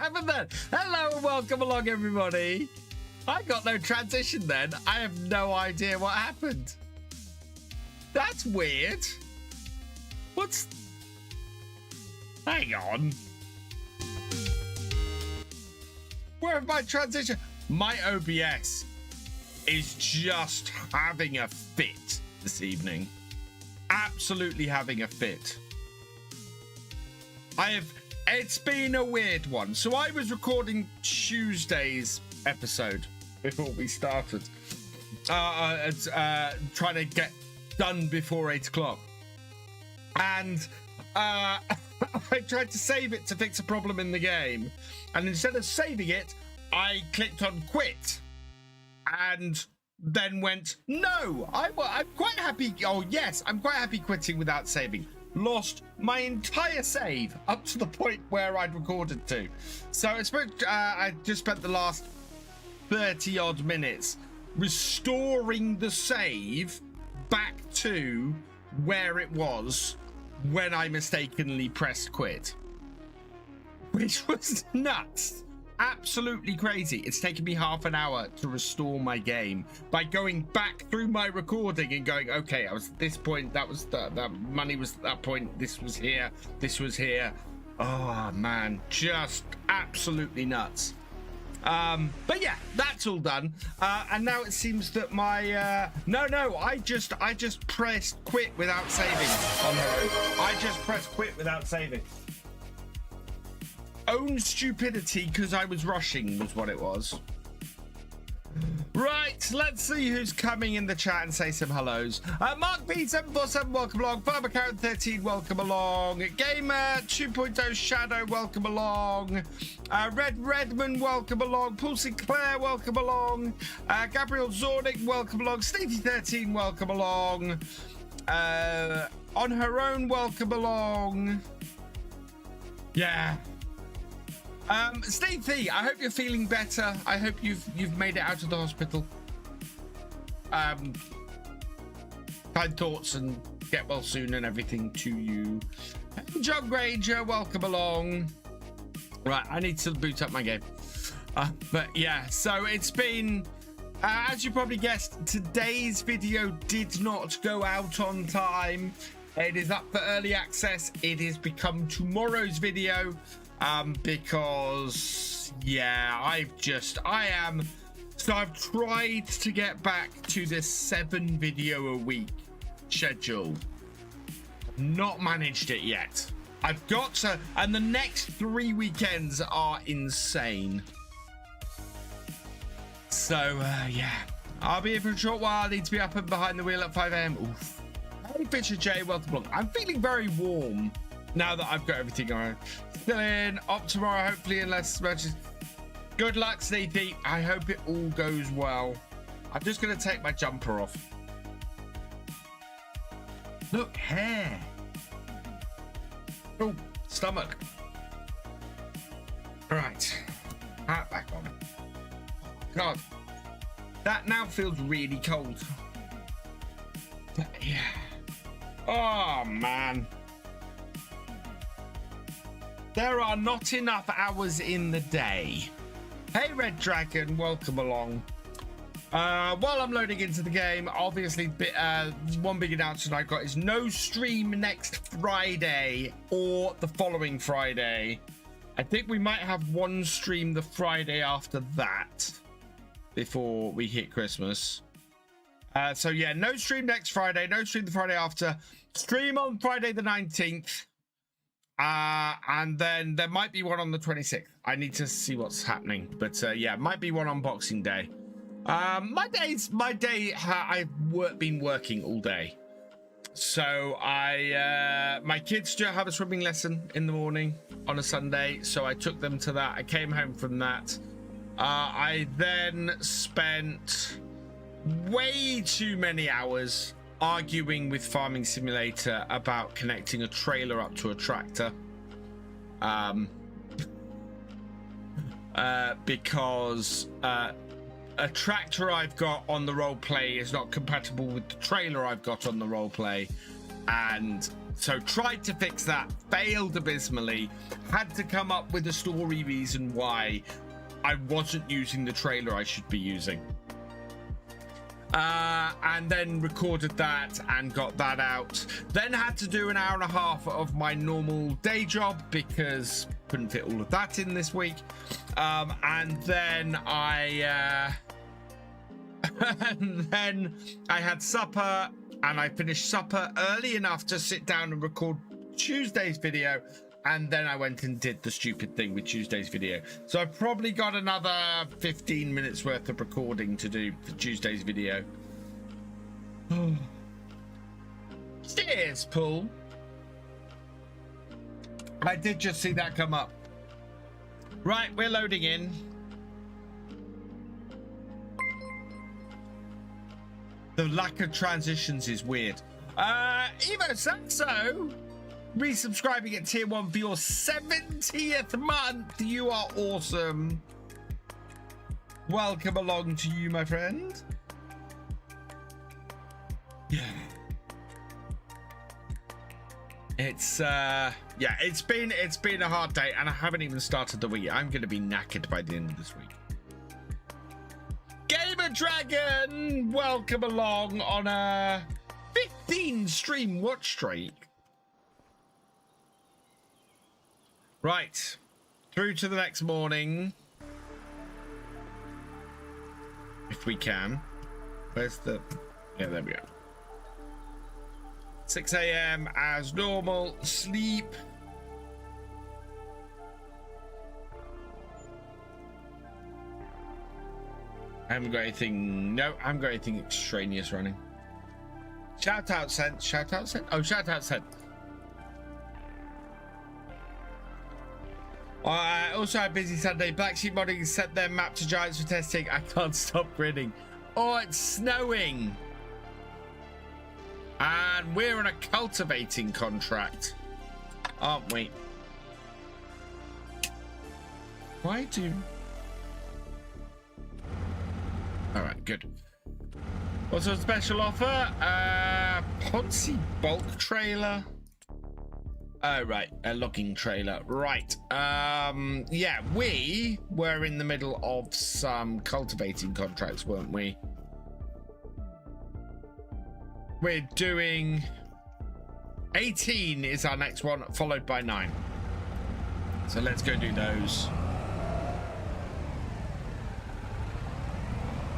happened then? Hello and welcome along, everybody. I got no transition then. I have no idea what happened. That's weird. What's... Hang on. Where have my transition? My OBS is just having a fit this evening. Absolutely having a fit. It's been a weird one. So I was recording Tuesday's episode before we started. Trying to get done before 8 o'clock. And I tried to save it to fix a problem in the game. And instead of saving it, I clicked on quit. And then went, no, I'm quite happy. Oh, yes, I'm quite happy quitting without saving. Lost my entire save up to the point where I'd recorded to. So I just spent the last 30 odd minutes restoring the save back to where it was when I mistakenly pressed quit, which was nuts. Absolutely crazy. It's taken me half an hour to restore my game by going back through my recording and going, okay, I was at this point, that money was at that point, this was here. Oh man, just absolutely nuts. But yeah, that's all done. And now it seems that my I just pressed quit without saving on her own. I just pressed quit without saving. Own stupidity because I was rushing was what it was. Right, let's see who's coming in the chat and say some hellos. Mark B747, welcome along. Farmer Carrot 13, welcome along. Gamer 2.0 Shadow, welcome along. Redman, welcome along. Paul Sinclair, welcome along. Gabriel Zornick, welcome along. Stevie 13, welcome along. On her own, welcome along. Yeah. Steve T, I hope you're feeling better. I hope you've made it out of the hospital. Kind thoughts and get well soon and everything to you. John Granger, welcome along. Right, I need to boot up my game. But yeah, so it's been, as you probably guessed, today's video did not go out on time. It is up for early access. It has become tomorrow's video. Because yeah, I've tried to get back to this 7 video a week schedule. Not managed it yet. I've got to, and the next 3 weekends are insane. So yeah, I'll be here for a short while. I need to be up and behind the wheel at 5 a.m. Oof. Hey Thefisherj, welcome along. I'm feeling very warm now that I've got everything on. Still in, up tomorrow, hopefully, unless matches. Good luck, Sneethy. I hope it all goes well. I'm just going to take my jumper off. Look, hair. Oh, stomach. Right. Hat back on. God. That now feels really cold. But, yeah. Oh, man. There are not enough hours in the day. Hey, Red Dragon, welcome along. While I'm loading into the game, obviously, one big announcement I got is no stream next Friday or the following Friday. I think we might have one stream the Friday after that before we hit Christmas. So yeah, no stream next Friday, no stream the Friday after. Stream on Friday the 19th. And then there might be one on the 26th. I need to see what's happening, but yeah, might be one on Boxing Day. I've been working all day, so my kids do have a swimming lesson in the morning on a Sunday, so I took them to that. I came home from that. I then spent way too many hours arguing with Farming Simulator about connecting a trailer up to a tractor, because a tractor I've got on the role play is not compatible with the trailer I've got on the role play, And so tried to fix that, failed abysmally, had to come up with a story reason why I wasn't using the trailer I should be using. And then recorded that and got that out. Then had to do an hour and a half of my normal day job because couldn't fit all of that in this week. And then I had supper, and I finished supper early enough to sit down and record Tuesday's video. And then I went and did the stupid thing with Tuesday's video. So I've probably got another 15 minutes worth of recording to do for Tuesday's video. Cheers, Paul. I did just see that come up. Right, we're loading in. The lack of transitions is weird. Evo Saxo, resubscribing at tier 1 for your 70th month. You are awesome. Welcome along to you, my friend. Yeah. It's it's been a hard day, and I haven't even started the week. I'm gonna be knackered by the end of this week. Gamer Dragon, welcome along on a 15 stream watch streak. Right, through to the next morning, if we can. Where's the? Yeah, there we go. 6 a.m. as normal. Sleep. I haven't got anything. No, I haven't got anything extraneous running. Shout out sent. Shout out sent. Oh, shout out sent. Also had a busy Sunday. Black Sheep Modding sent their map to Giants for testing. I can't stop grinning. Oh, it's snowing. And we're on a cultivating contract, aren't we? Why do... All right, good. Also a special offer, Ponzi bulk trailer. Oh, right, a logging trailer. Right, yeah, we were in the middle of some cultivating contracts, weren't we? We're doing 18 is our next one, followed by 9. So let's go do those.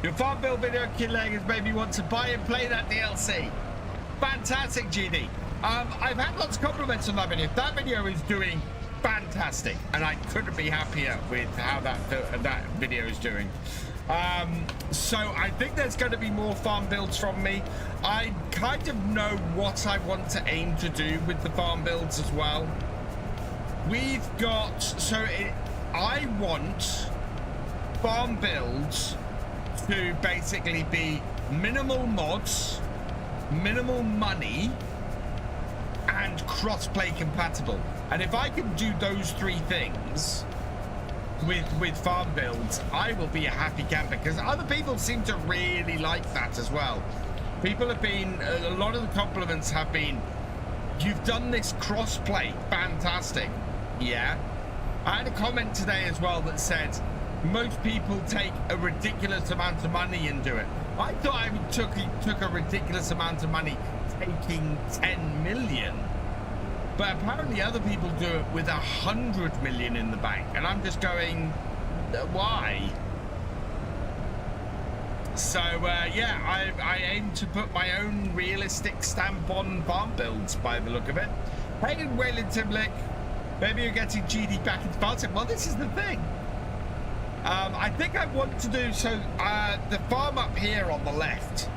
Your farm build video killing has made me want to buy and play that DLC. Fantastic, GD. I've had lots of compliments on that video. That video is doing fantastic, and I couldn't be happier with how that video is doing. So I think there's going to be more farm builds from me. I kind of know what I want to aim to do with the farm builds as well. We've got, I want farm builds to basically be minimal mods, minimal money, and cross-play compatible. And if I can do those 3 things with farm builds, I will be a happy camper, because other people seem to really like that as well. People have been, a lot of the compliments have been, you've done this cross-play, fantastic. Yeah. I had a comment today as well that said, most people take a ridiculous amount of money and do it. I thought I took a ridiculous amount of money taking 10 million. But apparently other people do it with 100 million in the bank, and I'm just going, why? So yeah, I aim to put my own realistic stamp on farm builds by the look of it. Hey, Waylon Timlick, maybe you're getting GD back into farming. Well, this is the thing. I think I want to do the farm up here on the left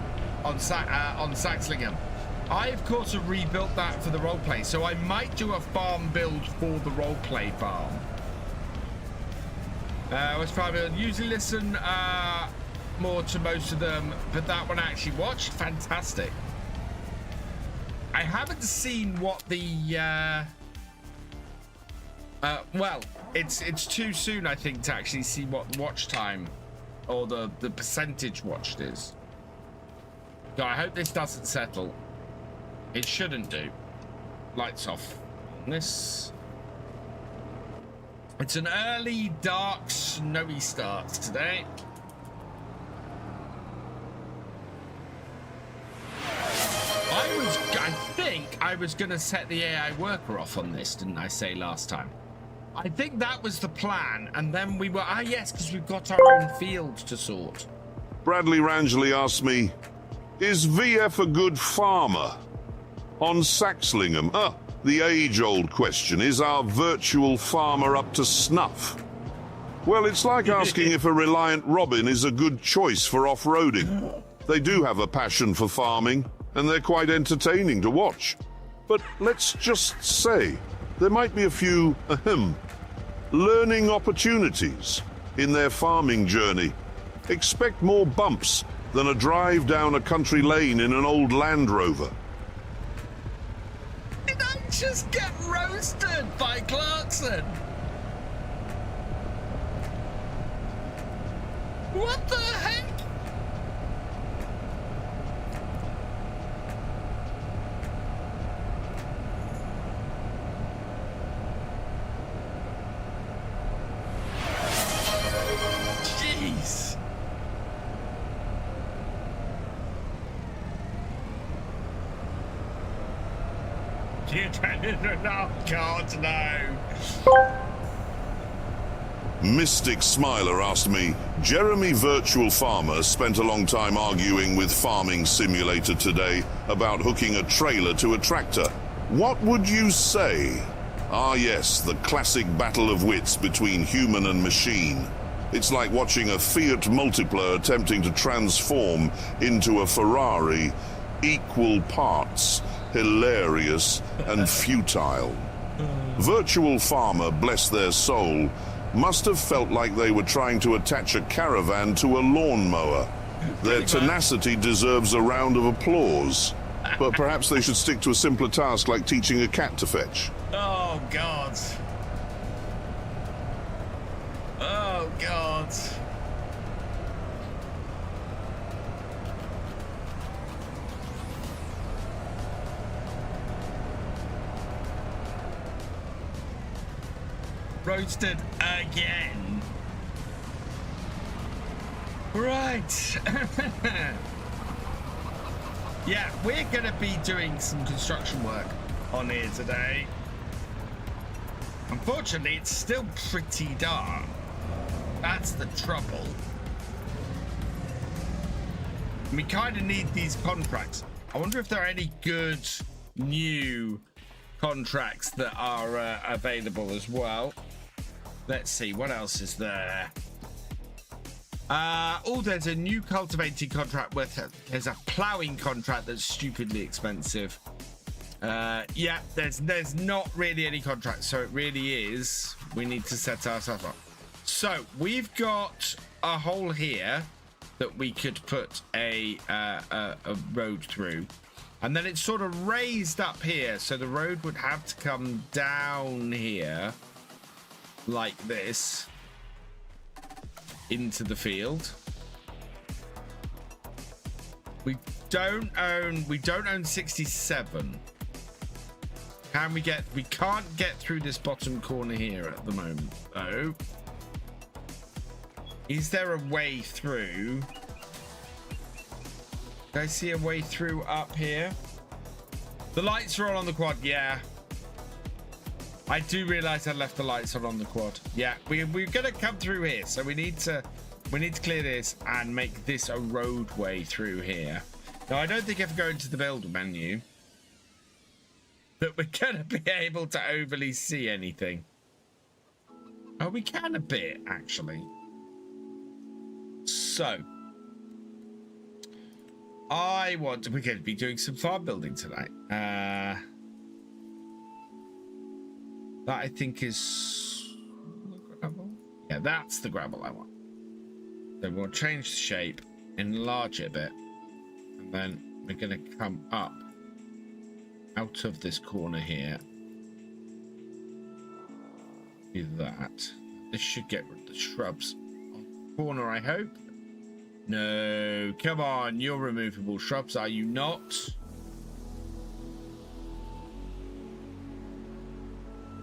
on Saxlingham. I, of course, have rebuilt that for the roleplay, so I might do a farm build for the roleplay farm. West Farm build. Usually listen more to most of them, but that one I actually watched. Fantastic. I haven't seen what the... well, it's too soon, I think, to actually see what watch time or the percentage watched is. So I hope this doesn't settle. It shouldn't do. Lights off on this. It's an early, dark, snowy start today. I think I was going to set the AI worker off on this, didn't I say last time? I think that was the plan, and then we were... Ah, yes, because we've got our own field to sort. Bradley Rangeley asked me, is VF a good farmer? On Saxlingham, the age-old question, is our virtual farmer up to snuff? Well, it's like asking if a Reliant Robin is a good choice for off-roading. They do have a passion for farming, and they're quite entertaining to watch. But let's just say, there might be a few, learning opportunities in their farming journey. Expect more bumps than a drive down a country lane in an old Land Rover. Did I just get roasted by Clarkson? What the heck? Jeez. You don't know. God, no. Mystic Smiler asked me, Jeremy Virtual Farmer spent a long time arguing with Farming Simulator today about hooking a trailer to a tractor. What would you say? Ah yes, the classic battle of wits between human and machine. It's like watching a Fiat Multipla attempting to transform into a Ferrari. Equal parts hilarious and futile. Virtual Farmer, bless their soul, must have felt like they were trying to attach a caravan to a lawnmower. Their tenacity deserves a round of applause. But perhaps they should stick to a simpler task like teaching a cat to fetch. Oh, God. Oh, God. Roasted again. Right. Yeah, we're going to be doing some construction work on here today. Unfortunately, it's still pretty dark. That's the trouble. We kind of need these contracts. I wonder if there are any good new contracts that are available as well. Let's see, what else is there? Oh, there's a new cultivating contract with there's a ploughing contract that's stupidly expensive. Yeah, there's not really any contracts, so it really is we need to set ourselves up. So we've got a hole here that we could put a road through, and then it's sort of raised up here, so the road would have to come down here like this into the field. We don't own 67. We can't get through this bottom corner here at the moment though. Is there a way through? Do I see a way through up here? The lights are on the quad, yeah. I do realize I left the lights on the quad. Yeah, we're gonna come through here, so we need to clear this and make this a roadway through here. Now I don't think if we go into the build menu that we're gonna be able to overly see anything. Oh, we can a bit actually. So we're going to be doing some farm building tonight. That I think is gravel. Yeah, that's the gravel I want. Then we'll change the shape, enlarge it a bit, and then we're going to come up out of this corner here. Do that. This should get rid of the shrubs on the corner, I hope. No, come on, you're removable shrubs, are you not?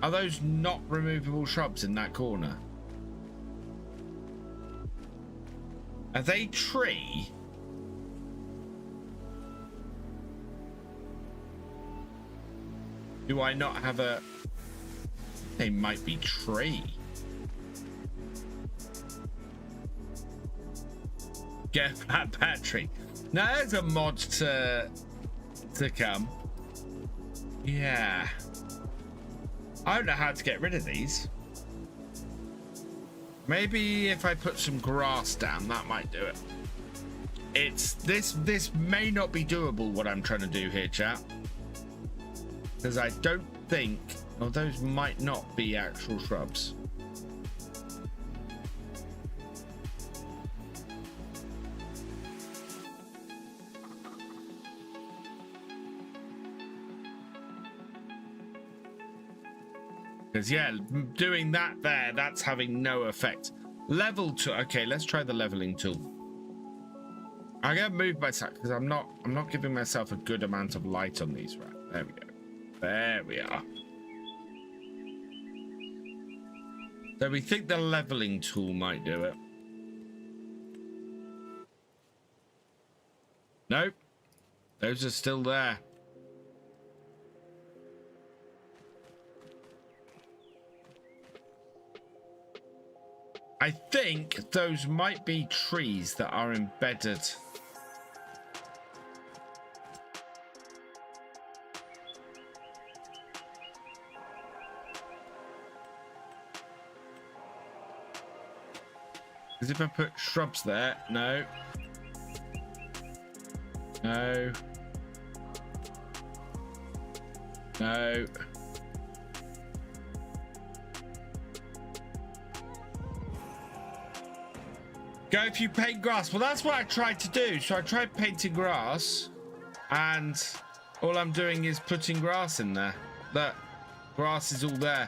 Are those not removable shrubs in that corner? Are they tree? Do I not have a... They might be tree. Get that battery. Now there's a mod to come. Yeah. I don't know how to get rid of these. Maybe if I put some grass down, that might do it. It's this may not be doable, what I'm trying to do here, chat. Because I don't think, or those might not be actual shrubs. Because yeah, doing that there, that's having no effect. Level 2. Okay, let's try the leveling tool. I'm gonna move myself because I'm not giving myself a good amount of light on these. Right, there we go. There we are. So we think the leveling tool might do it. Nope. Those are still there. I think those might be trees that are embedded. Because if I put shrubs there, no. No. No. Go if you paint grass. Well, that's what I tried to do. So I tried painting grass, and all I'm doing is putting grass in there. That grass is all there.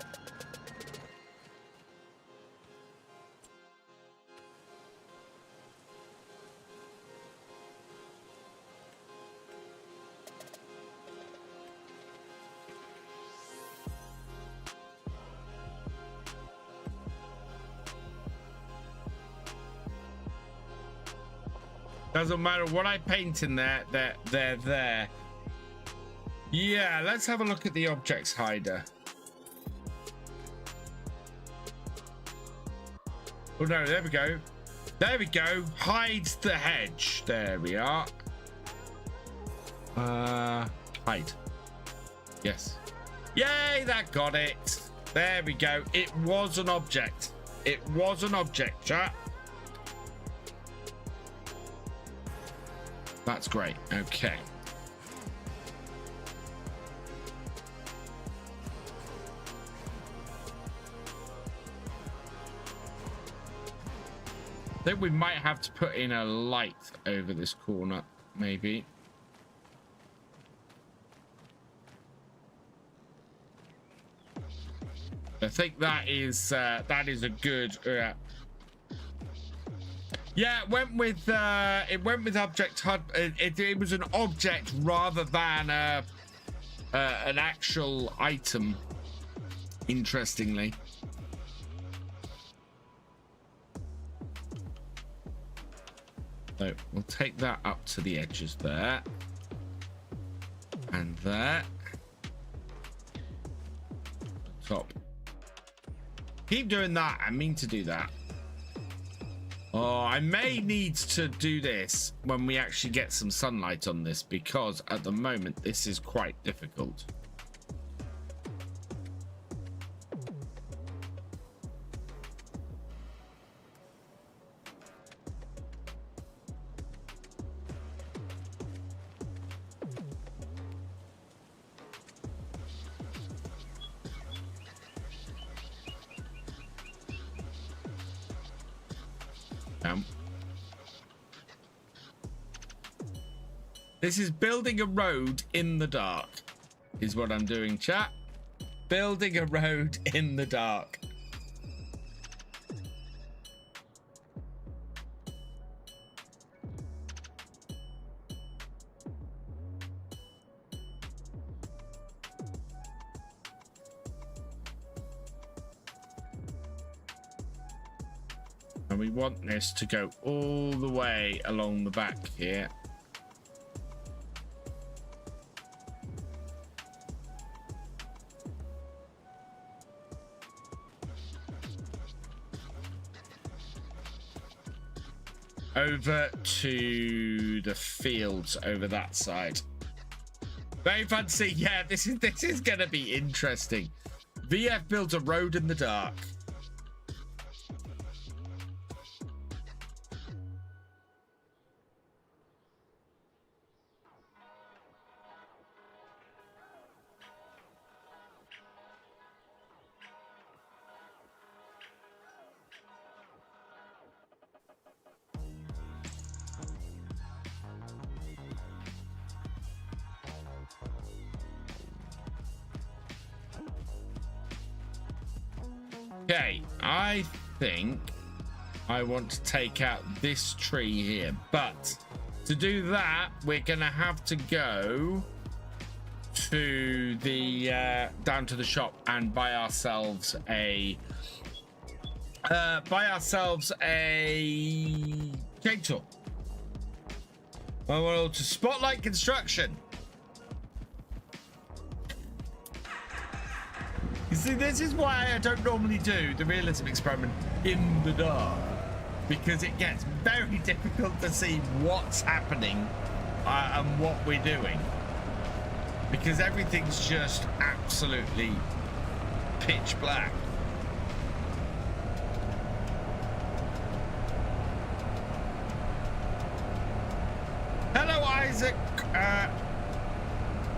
Doesn't matter what I paint in there, they're there. Yeah, let's have a look at the objects hider. Oh no, there we go. There we go. Hides the hedge. There we are. Hide. Yes. Yay, that got it. There we go. It was an object. It was an object, chat. That's great. Okay. I think we might have to put in a light over this corner, maybe. I think that is a good. Yeah, it went with object HUD. It was an object rather than an actual item. Interestingly. So we'll take that up to the edges there, and there. Top. Keep doing that. I mean to do that. Oh, I may need to do this when we actually get some sunlight on this, because at the moment this is quite difficult. This is building a road in the dark, is what I'm doing, chat. Building a road in the dark. And we want this to go all the way along the back here. Over to the fields over that side. Very fancy. Yeah, this is gonna be interesting. VF builds a road in the dark. Okay, I think I want to take out this tree here, but to do that, we're gonna have to go to the down to the shop and buy ourselves a chainsaw. Well, to Spotlight Construction. You see, this is why I don't normally do the realism experiment in the dark, because it gets very difficult to see what's happening and what we're doing, because everything's just absolutely pitch black. Hello, Isaac.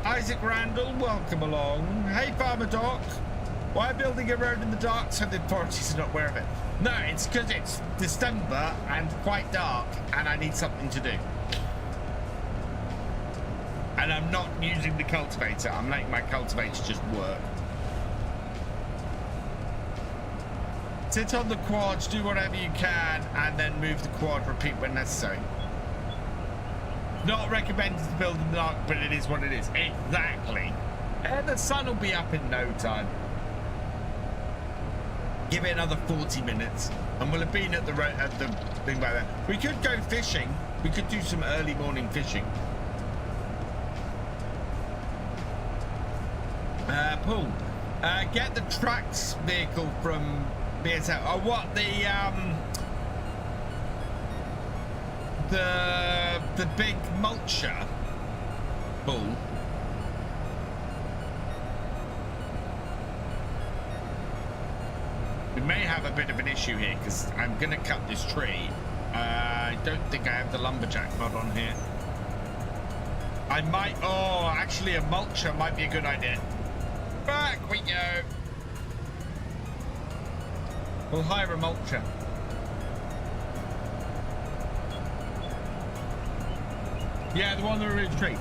Isaac Randall, welcome along. Hey, Farmer Doc. Why building a road in the dark so the authorities are not aware of it? No, it's because it's December and quite dark and I need something to do. And I'm not using the cultivator. I'm letting my cultivator just work. Sit on the quads, do whatever you can, and then move the quad, repeat when necessary. Not recommended to build in the dark, but it is what it is. Exactly. And the sun will be up in no time. Give it another 40 minutes and we'll have been at the thing by then. We could go fishing. We could do some early morning fishing. Paul, get the tracks vehicle from BSL. Oh, what? The big mulcher. Paul. We may have a bit of an issue here because I'm going to cut this tree. I don't think I have the lumberjack mod on here. I might... Oh, actually a mulcher might be a good idea. Back we go. We'll hire a mulcher. Yeah, the one that removes trees.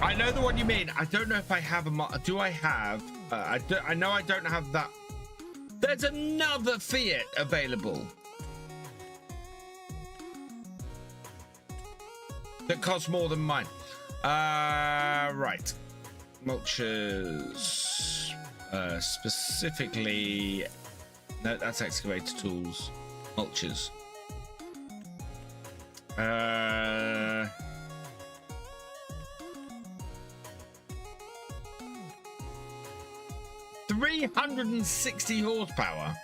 I know the one you mean. I don't know if I have a... Do I have... I know I don't have that... There's another Fiat available that costs more than mine. Right. Mulchers. Specifically... No, that's excavator tools. Mulchers. 360 horsepower.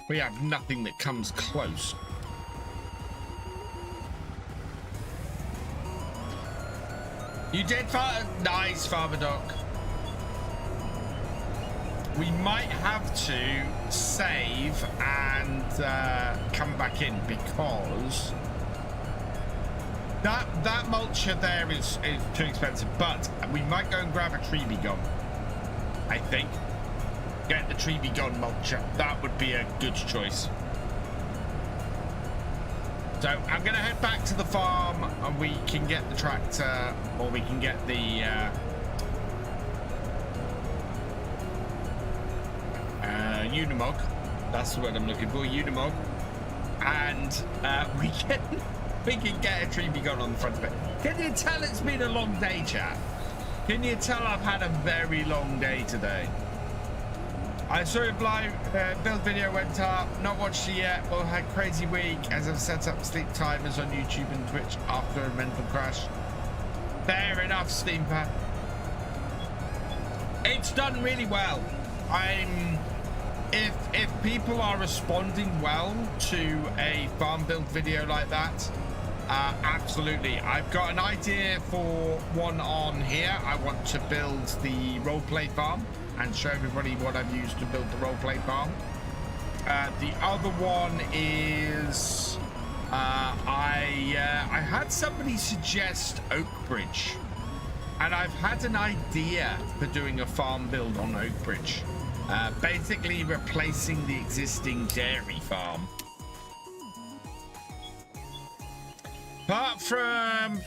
We have nothing that comes close. You did, nice, Farmer Doc. We might have to save and come back in because that mulcher there is too expensive. But we might go and grab a tree gone. I think. Get the tree gone mulcher. That would be a good choice. So I'm going to head back to the farm and we can get the tractor, or we can get the Unimog. That's the word I'm looking for, Unimog. And we can get a tree gone on the front of it. Can you tell it's been a long day, chat? Can you tell I've had a very long day today? I saw your build video went up, not watched it yet, but had crazy week as I've set up sleep timers on YouTube and Twitch after a mental crash. Fair enough, Steamper. It's done really well. If people are responding well to a farm build video like that, absolutely. I've got an idea for one on here. I want to build the roleplay farm and show everybody what I've used to build the roleplay farm. The other one is I had somebody suggest Oakbridge, and I've had an idea for doing a farm build on Oakbridge, basically replacing the existing dairy farm. Apart from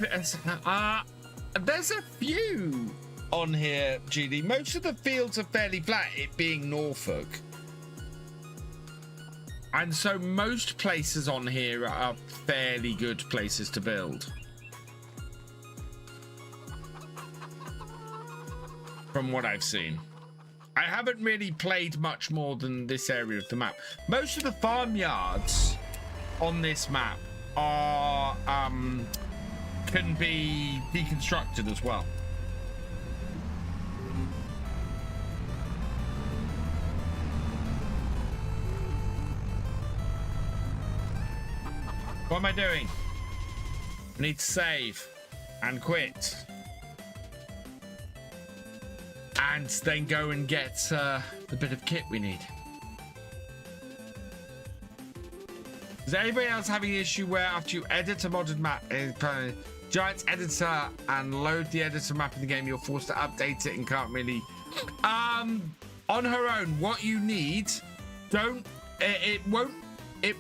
there's a few on here, GD. Most of the fields are fairly flat, it being Norfolk. And so most places on here are fairly good places to build. From what I've seen. I haven't really played much more than this area of the map. Most of the farmyards on this map are can be deconstructed as well. What am I doing? I need to save and quit. And then go and get the bit of kit we need. Is anybody else having an issue where after you edit a modded map, Giant's editor, and load the editor map in the game, you're forced to update it and can't really... on her own, what you need, it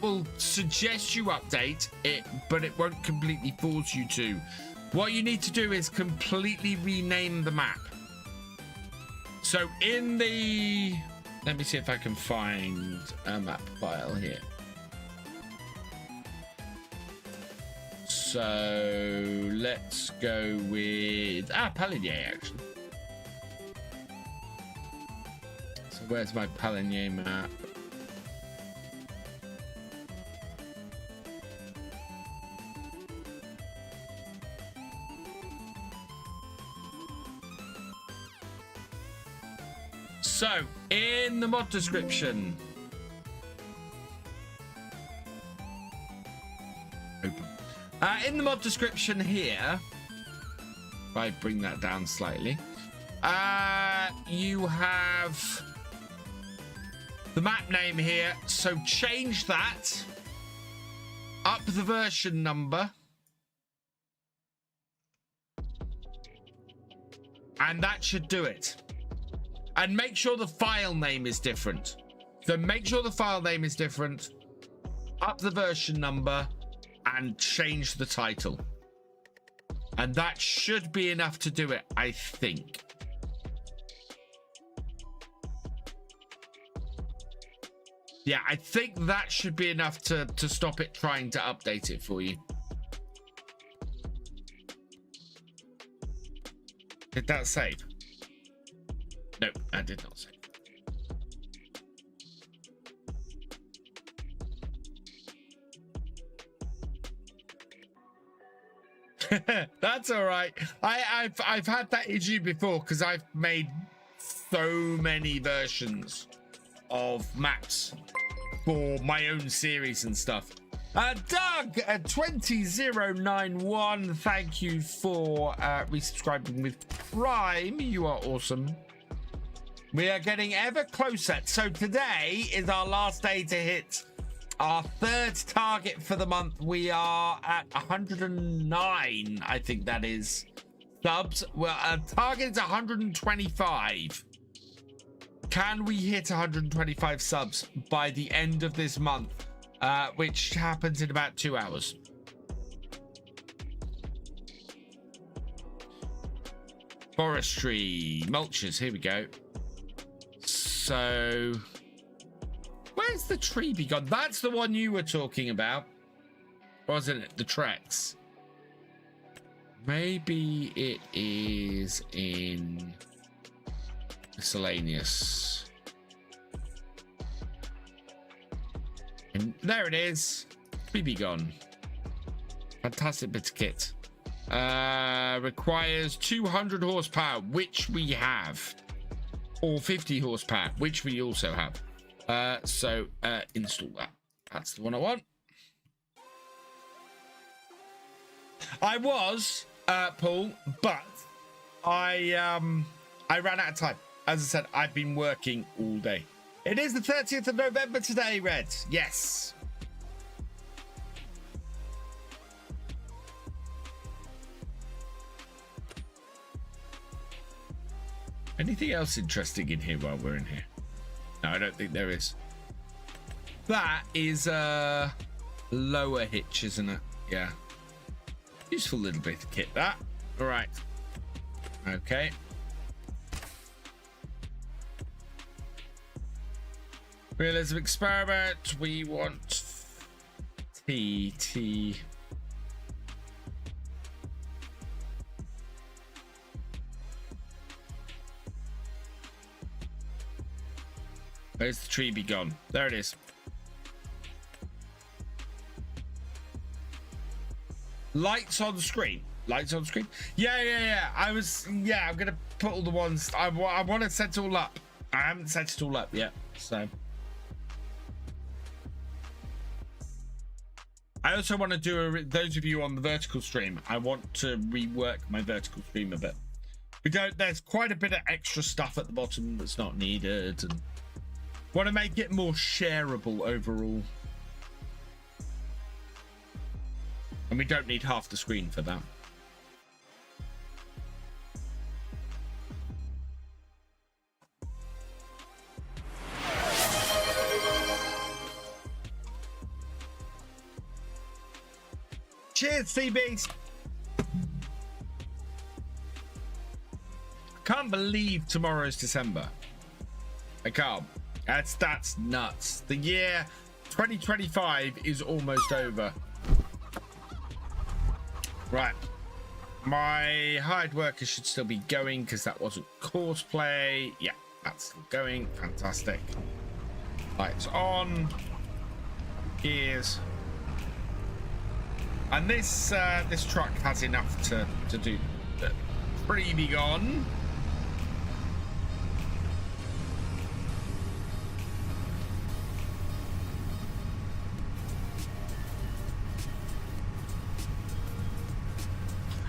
will suggest you update it, but it won't completely force you to. What you need to do is completely rename the map. So in the... Let me see if I can find a map file here. So let's go with... Paligny, actually. So where's my Paligny map? So, in the mod description, open. In the mod description here, if I bring that down slightly, you have the map name here. So change that, up the version number, and that should do it. And make sure the file name is different. So make sure the file name is different, up the version number, and change the title. And that should be enough to do it, I think. Yeah, I think that should be enough to stop it trying to update it for you. Did that save? No, I did not say. That's all right. I've had that issue before because I've made so many versions of maps for my own series and stuff. Doug 20091, thank you for resubscribing with Prime. You are awesome. We are getting ever closer. So today is our last day to hit our third target for the month. We are at 109, I think that is, subs. Well, our target is 125. Can we hit 125 subs by the end of this month, which happens in about 2 hours? Forestry, mulches, here we go. So, where's the tree begun? That's the one you were talking about, wasn't it? The Trex. Maybe it is in miscellaneous. And there it is. BB gone. Fantastic bit of kit. Requires 200 horsepower, which we have. Or 50 horsepower, which we also have. So install that. That's the one I want. I was Paul, but I ran out of time. As I said, I've been working all day. It is the 30th of November today, Red. Yes. Anything else interesting in here while we're in here? No, I don't think there is. That is a lower hitch, isn't it? Yeah. Useful little bit of kit, that. All right. Okay. Realism experiment. We want T. Where's the tree be gone? There it is. Lights on the screen. Lights on screen. Yeah. I'm gonna put all the ones. I want to set it all up. I haven't set it all up yet, so. I also want to do those of you on the vertical stream. I want to rework my vertical stream a bit. There's quite a bit of extra stuff at the bottom that's not needed, and want to make it more shareable overall. And we don't need half the screen for that. Cheers, CBs. Can't believe tomorrow's December. I can't. That's nuts. The year 2025 is almost over. Right. My hired worker should still be going because that wasn't courseplay. Yeah, that's still going. Fantastic. Lights on. Gears. And this truck has enough to do the freebie gone.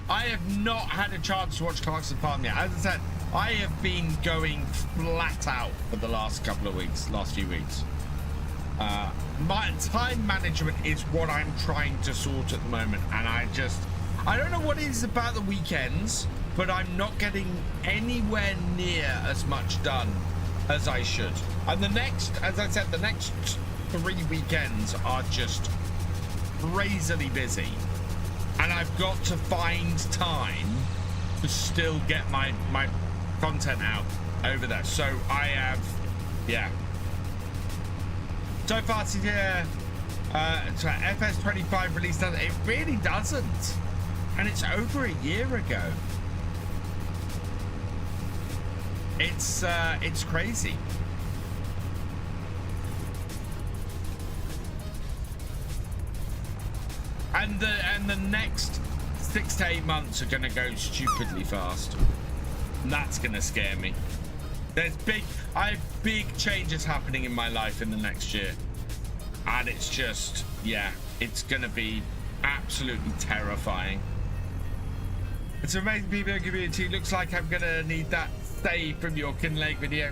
I have not had a chance to watch Clarkson Farm yet. As I said, I have been going flat out for the last few weeks. My time management is what I'm trying to sort at the moment, and I don't know what it is about the weekends, but I'm not getting anywhere near as much done as I should. And as I said, the next 3 weekends are just crazily busy. And I've got to find time to still get my content out over there. So I have, yeah. So far, FS25 release doesn't. It really doesn't, and it's over a year ago. It's crazy. And the next 6 to 8 months are going to go stupidly fast. And that's going to scare me. I have big changes happening in my life in the next year. And it's just, yeah, it's going to be absolutely terrifying. It's an amazing PvP community. Looks like I'm going to need that save from your Kinlake video.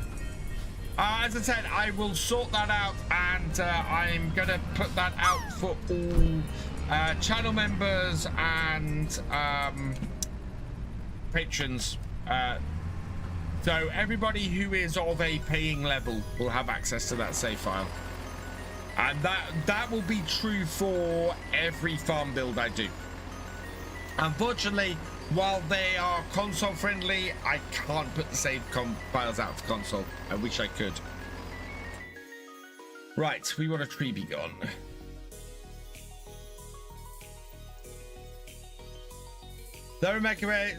As I said, I will sort that out, and I'm going to put that out for all channel members and patrons. So everybody who is of a paying level will have access to that save file. And that will be true for every farm build I do. Unfortunately, while they are console friendly, I can't put the save files out for console. I wish I could. Right, we want a tree be gone. Though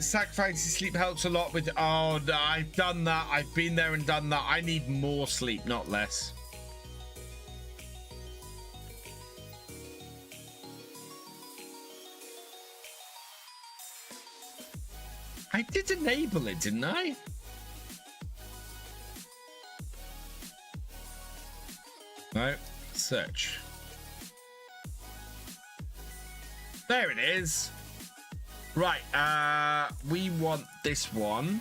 sacrificing sleep helps a lot with... Oh, no, I've done that. I've been there and done that. I need more sleep, not less. I did enable it, didn't I? No. Search. There it is. Right, we want this one.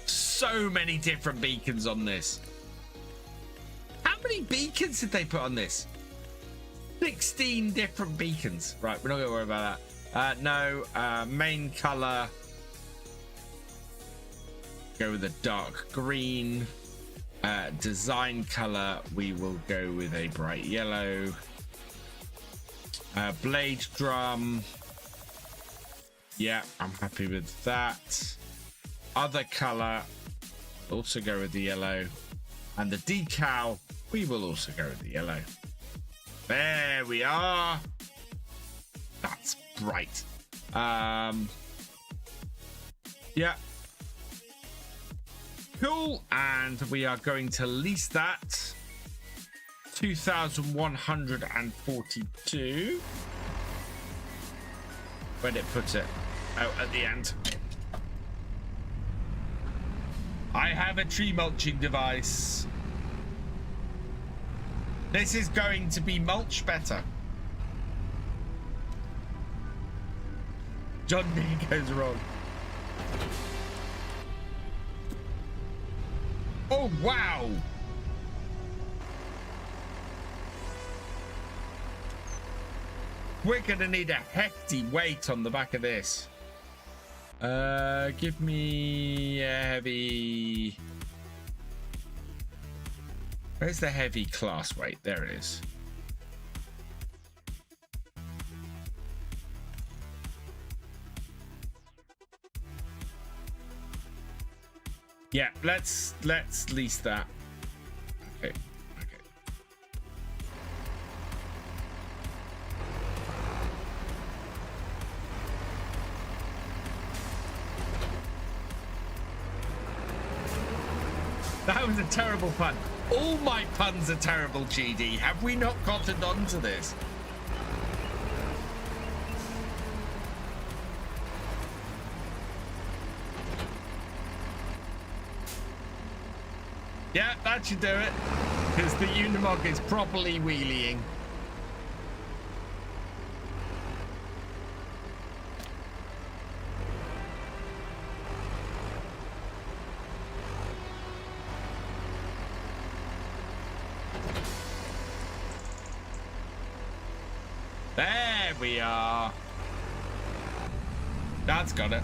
So many different beacons on this. How many beacons did they put on this? 16 different beacons. Right, we're not gonna worry about that. No, main color. Go with a dark green. Design color, we will go with a bright yellow. Blade drum, yeah, I'm happy with that. Other color, also go with the yellow. And the decal, we will also go with the yellow. There we are. That's bright. Yeah. Cool, and we are going to lease that. 2,142. Where'd it put it? Oh, at the end. I have a tree mulching device. This is going to be mulch better. John D goes wrong. Oh, wow. We're going to need a hefty weight on the back of this. Give me a heavy... Where's the heavy class weight? There it is. Yeah, let's lease that. Okay. That was a terrible pun. All my puns are terrible, GD. Have we not gotten onto this? Yeah, that should do it. Because the Unimog is properly wheeling. There we are. That's got it.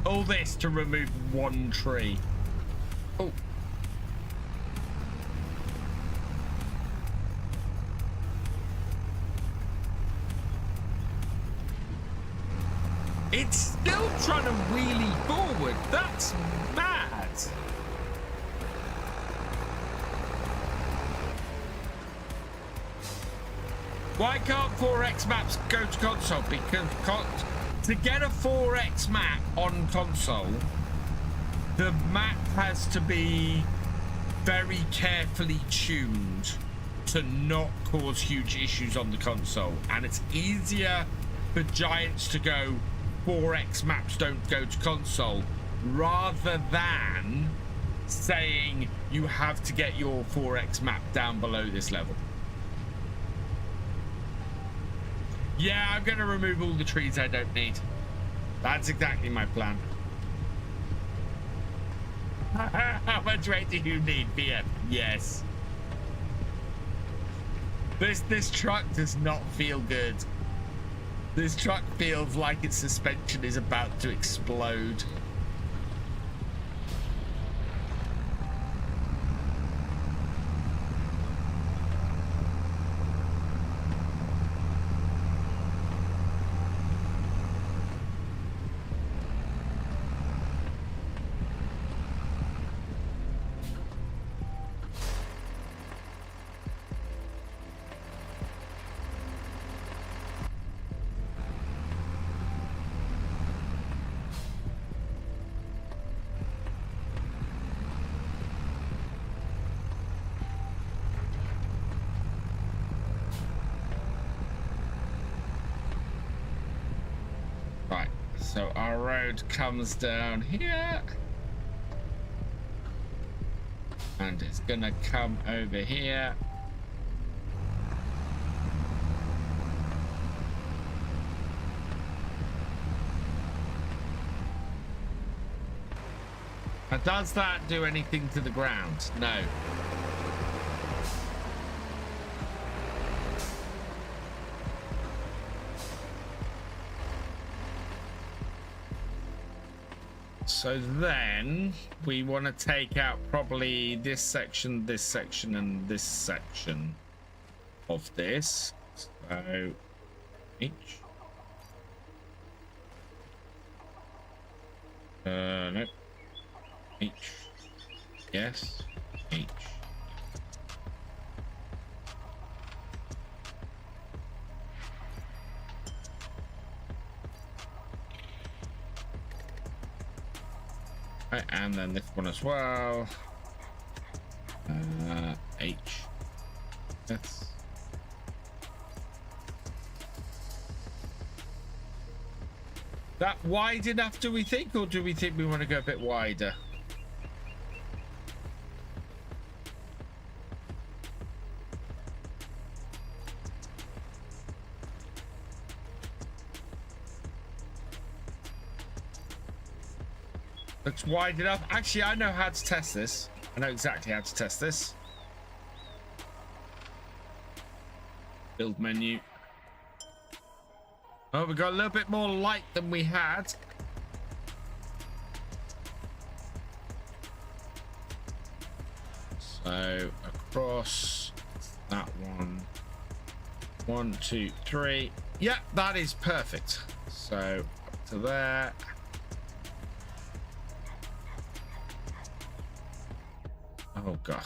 All this to remove one tree. Oh. It's still trying to wheelie forward. That's mad. Why can't 4X maps go to console? Because to get a 4X map on console, the map has to be very carefully tuned to not cause huge issues on the console. And it's easier for giants to go 4X maps don't go to console rather than saying you have to get your 4X map down below this level. Yeah, I'm going to remove all the trees I don't need. That's exactly my plan. How much weight do you need, BF? Yes. This truck does not feel good. This truck feels like its suspension is about to explode. So our road comes down here. And it's gonna come over here. Now, does that do anything to the ground? No. So then we want to take out probably this section, and this section of this. So each. No. Each. Yes. Each. Right, and then this one as well. H. Yes. That wide enough, do we think, or do we think we want to go a bit wider? Looks wide enough. Actually, I know how to test this. I know exactly how to test this. Build menu. Oh, we got a little bit more light than we had. So across that one. 1, 2, 3. Yeah, that is perfect. So up to there. Oh god,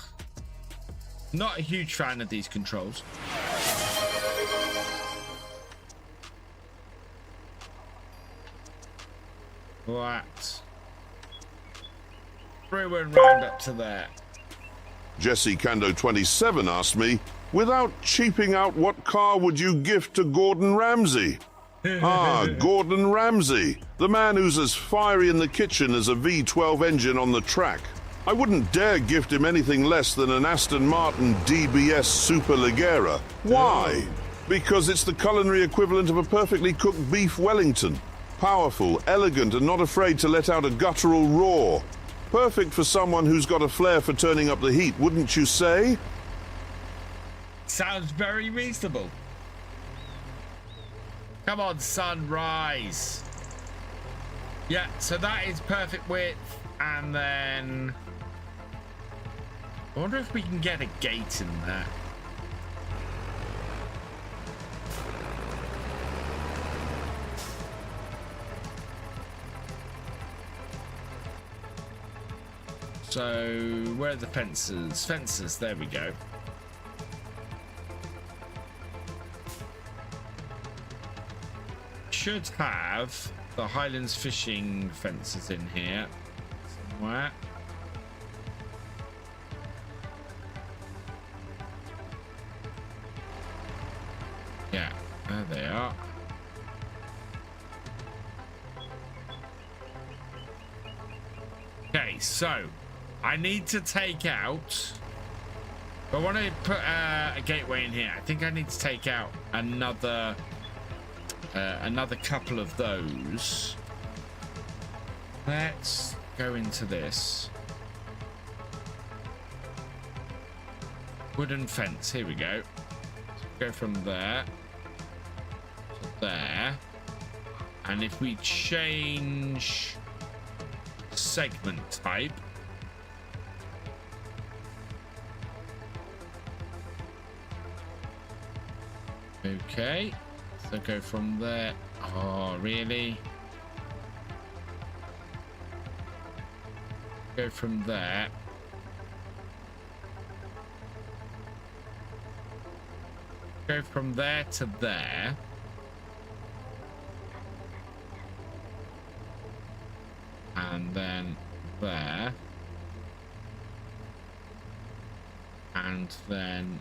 not a huge fan of these controls. That through and round up to there. Jesse Kando 27 asked me, without cheaping out, what car would you gift to Gordon Ramsay? Gordon Ramsay, the man who's as fiery in the kitchen as a V12 engine on the track. I wouldn't dare gift him anything less than an Aston Martin DBS Superleggera. Why? Because it's the culinary equivalent of a perfectly cooked beef Wellington. Powerful, elegant, and not afraid to let out a guttural roar. Perfect for someone who's got a flair for turning up the heat, wouldn't you say? Sounds very reasonable. Come on, sunrise. Yeah, so that is perfect width, and then I wonder if we can get a gate in there. So where are the fences? Fences, there we go. Should have the Highlands fishing fences in here somewhere. Yeah, there they are. Okay, so I need to take out, I want to put a gateway in here. I think I need to take out another couple of those. Let's go into this wooden fence. Here we go. Go from there to there, and if we change segment type, okay, so go from there. Oh, really? Go from there. Go from there to there. And then there. And then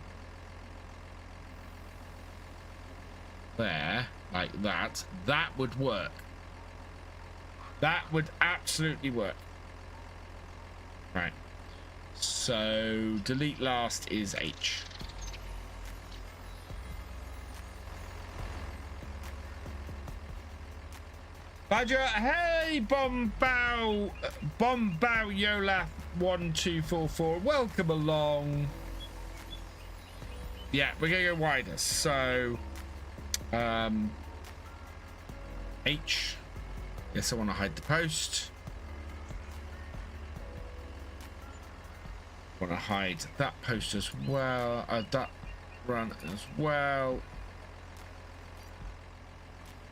there, like that. That would work. That would absolutely work. Right. So delete last is H. Badger, hey, Bombao Yola 1244, welcome along. Yeah, we're gonna go wider. So, H. Yes, I want to hide the post. Want to hide that post as well. That run as well.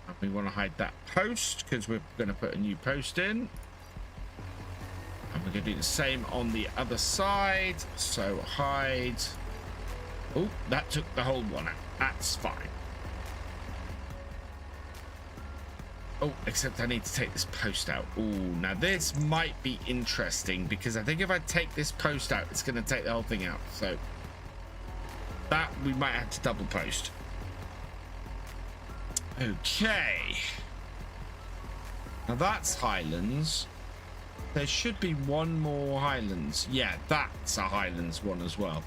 And we want to hide that post because we're going to put a new post in. And we're going to do the same on the other side. So hide. Oh, that took the whole one out. That's fine. Oh, except I need to take this post out. Oh, now this might be interesting because I think if I take this post out, it's going to take the whole thing out. So that we might have to double post. Okay. Now that's Highlands. There should be one more Highlands. Yeah, that's a Highlands one as well.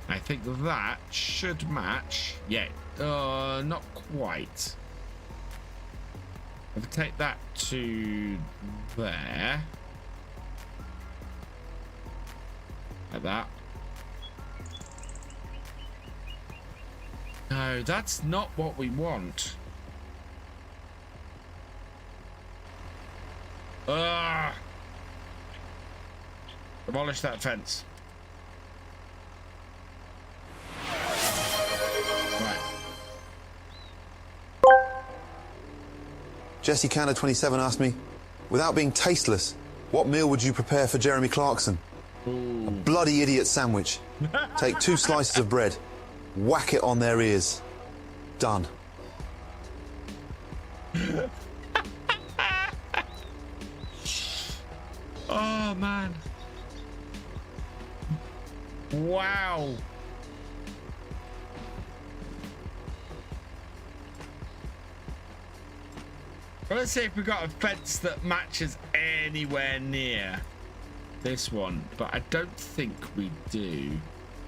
I think that should match. Yeah, not quite. If I take that to there. Like that. No, that's not what we want. Demolish that fence. Right. Jesse Canner 27 asked me, without being tasteless, what meal would you prepare for Jeremy Clarkson? Ooh. A bloody idiot sandwich. Take 2 slices of bread. Whack it on their ears. Done. Oh, man. Wow. Let's see if we got a fence that matches anywhere near this one, but I don't think we do.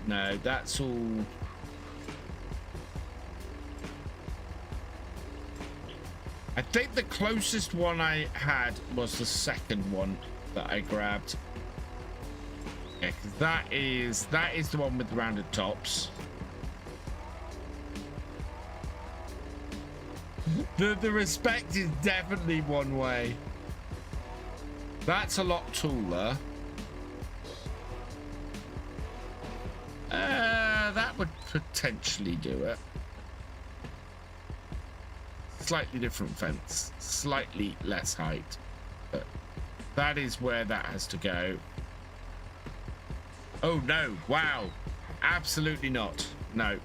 No, that's all. I think the closest one I had was the second one that I grabbed. Yeah, because that is the one with the rounded tops. The respect is definitely one way. That's a lot taller. That would potentially do it. Slightly different fence, slightly less height, but that is where that has to go. Oh no, wow, absolutely not. No.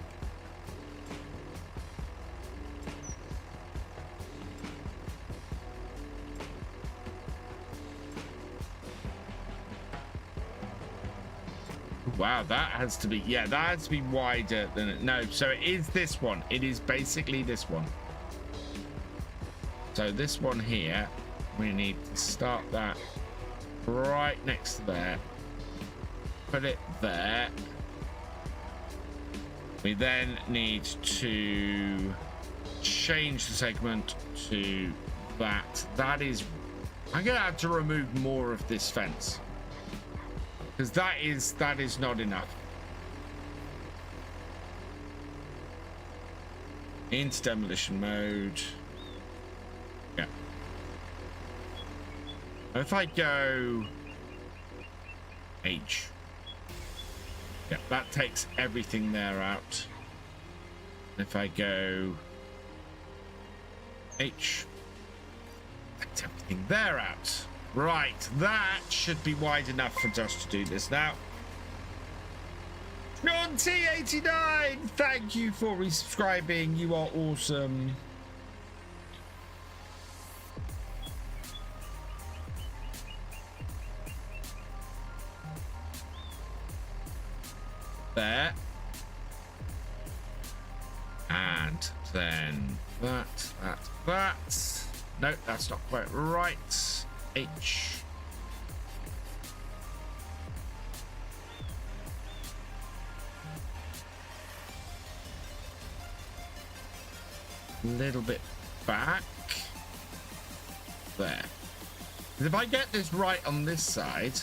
Wow, that has to be, yeah, that has to be wider than it. No, so it is this one. It is basically this one. So this one here, we need to start that right next to there. Put it there. We then need to change the segment to that. That is, I'm gonna have to remove more of this fence because that is not enough. Into demolition mode. Yeah. If I go H, yeah, that takes everything there out. If I go H, takes everything there out. Right, that should be wide enough for us to do this now. John T89, thank you for resubscribing. You are awesome. There. And then that. No, that's not quite right. H. A little bit back. There. If I get this right on this side.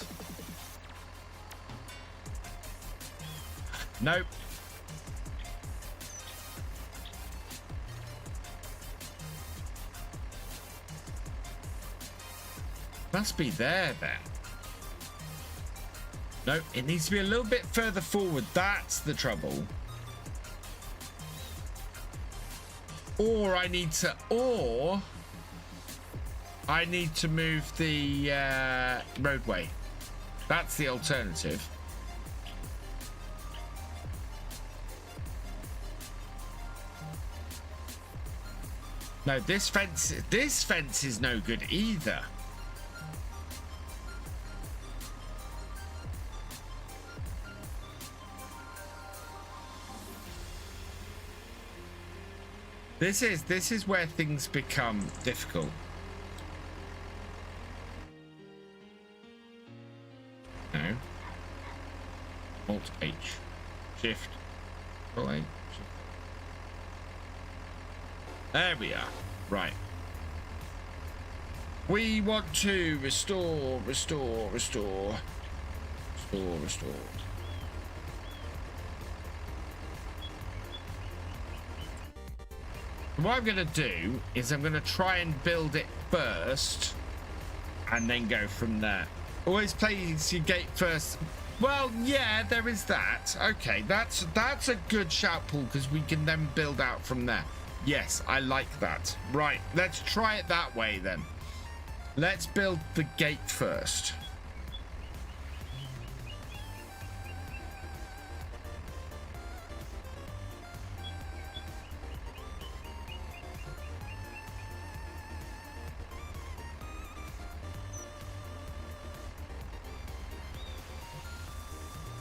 Nope. Must be there then. No, it needs to be a little bit further forward. That's the trouble. Or I need to move the roadway. That's the alternative. No, this fence is no good either. This is where things become difficult. No. Alt H. Shift. Alt H. There we are. Right. We want to restore. What I'm going to do is I'm going to try and build it first and then go from there. Always place your gate first. Well, yeah, there is that. Okay, that's a good shout, Paul, because we can then build out from there. Yes, I like that. Right, let's try it that way then. Let's build the gate first.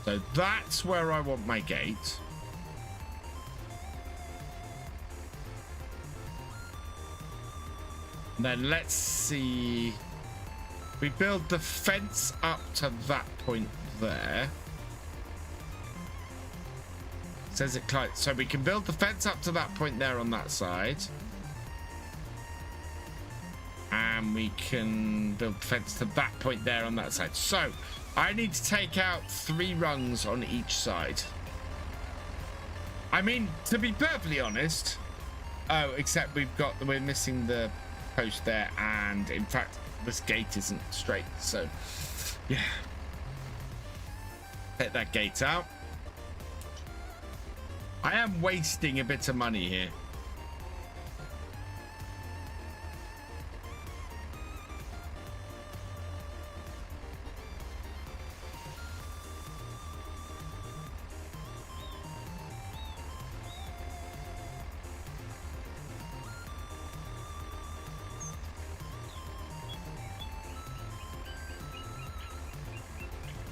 So that's where I want my gate. And then let's see. We build the fence up to that point there. It says it close. So we can build the fence up to that point there on that side. And we can build the fence to that point there on that side. So I need to take out 3 rungs on each side. I mean, to be perfectly honest, except we're missing the post there, and in fact this gate isn't straight, so yeah, take that gate out. I am wasting a bit of money here.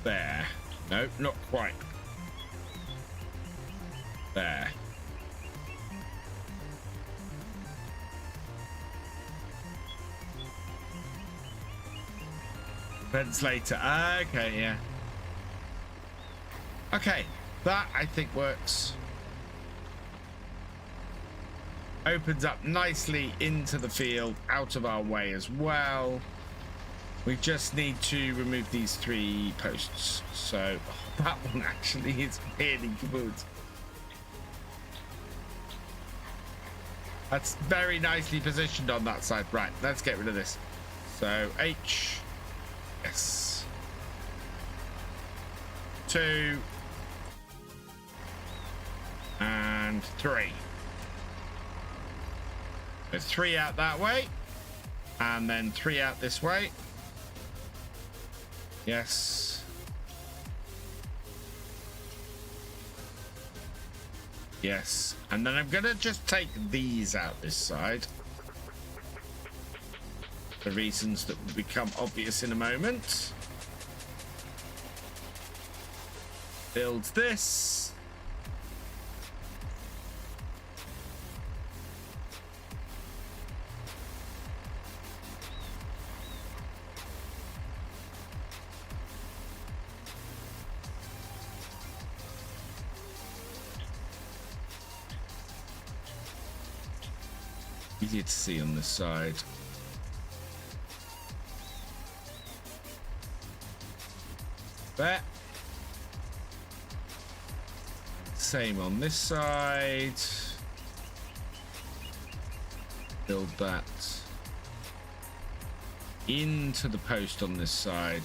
There. No, not quite. There. Fence later. Okay, yeah. Okay, that I think works. Opens up nicely into the field, out of our way as well. We just need to remove these 3 posts. So that one actually is really good. That's very nicely positioned on that side. Right, let's get rid of this. So H. Yes. 2. And 3. So 3 out that way. And then 3 out this way. Yes. Yes. And then I'm going to just take these out this side. For reasons that will become obvious in a moment. Build this. Easier to see on this side. There. Same on this side. Build that into the post on this side.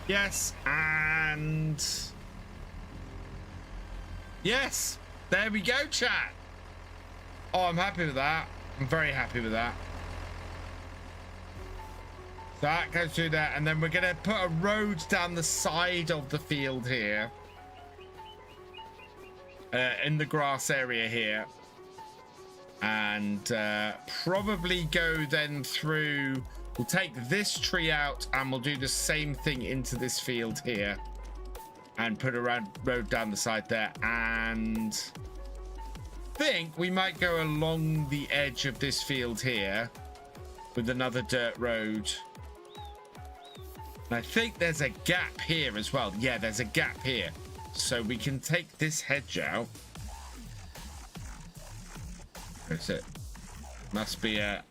Yes, and yes, there we go, chat. Oh, I'm happy with that. I'm very happy with that. So that goes through there, and then we're gonna put a road down the side of the field here, in the grass area here, and probably go then through. We'll take this tree out and we'll do the same thing into this field here and put a road down the side there, and think we might go along the edge of this field here with another dirt road. And I think there's a gap here as well. Yeah, there's a gap here. So we can take this hedge out. That's it. Must be a...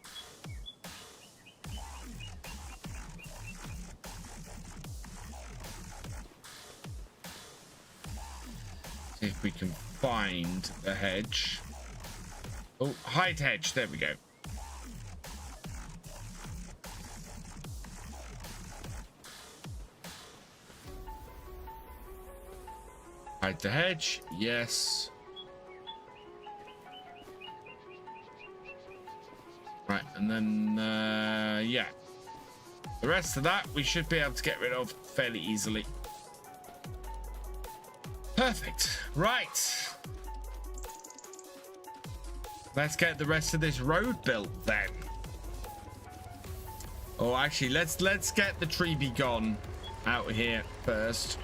See if we can find the hedge. Oh, hide hedge. There we go. Hide the hedge. Yes. Right, and then yeah, the rest of that we should be able to get rid of fairly easily. Perfect. Right. Let's get the rest of this road built then. Oh, actually, let's get the tree be gone out here first.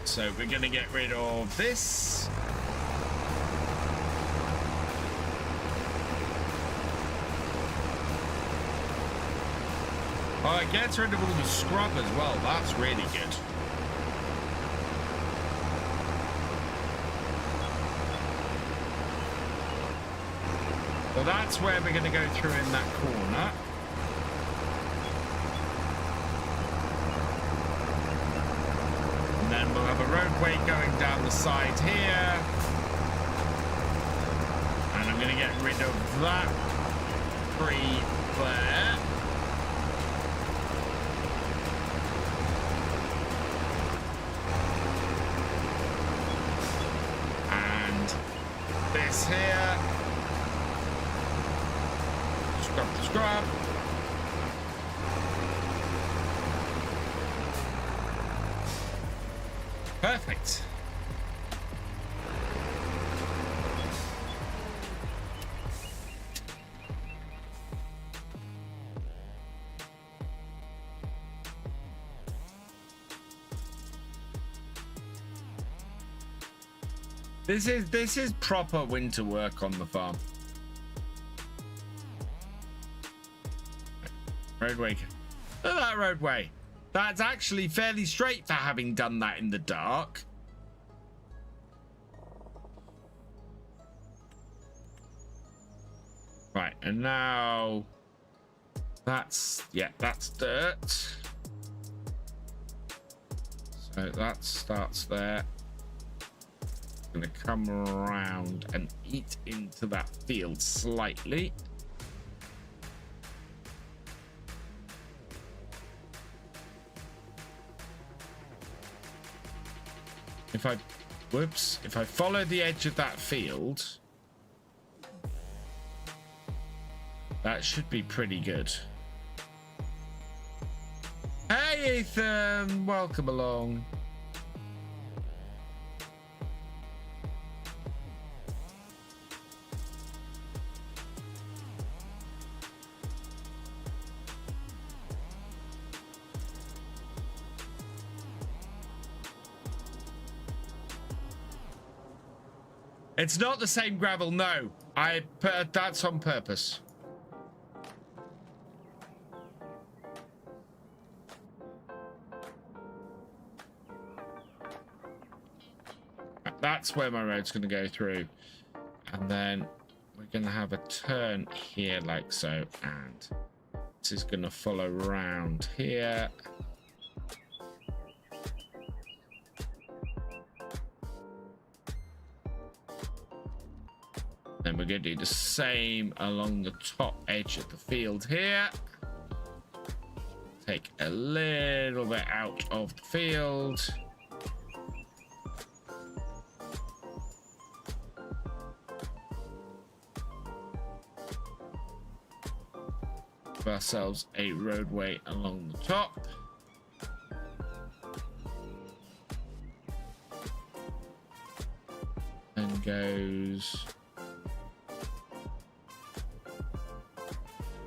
So we're going to get rid of this. Oh, it gets rid of all the scrub as well. That's really good. So that's where we're going to go through in that corner. Then we'll have a roadway going down the side here. And I'm going to get rid of that tree there. And this here. Scrub the scrub. Perfect. This is proper winter work on the farm. Roadway. Look at that roadway. That's actually fairly straight for having done that in the dark. Right, and now that's, yeah, that's dirt. So that starts there. Gonna come around and eat into that field slightly. If I follow the edge of that field, that should be pretty good. Hey Ethan, welcome along. It's not the same gravel, no. That's on purpose. That's where my road's going to go through. And then we're going to have a turn here like so. And this is going to follow around here. Then we're going to do the same along the top edge of the field here. Take a little bit out of the field. Give ourselves a roadway along the top. And goes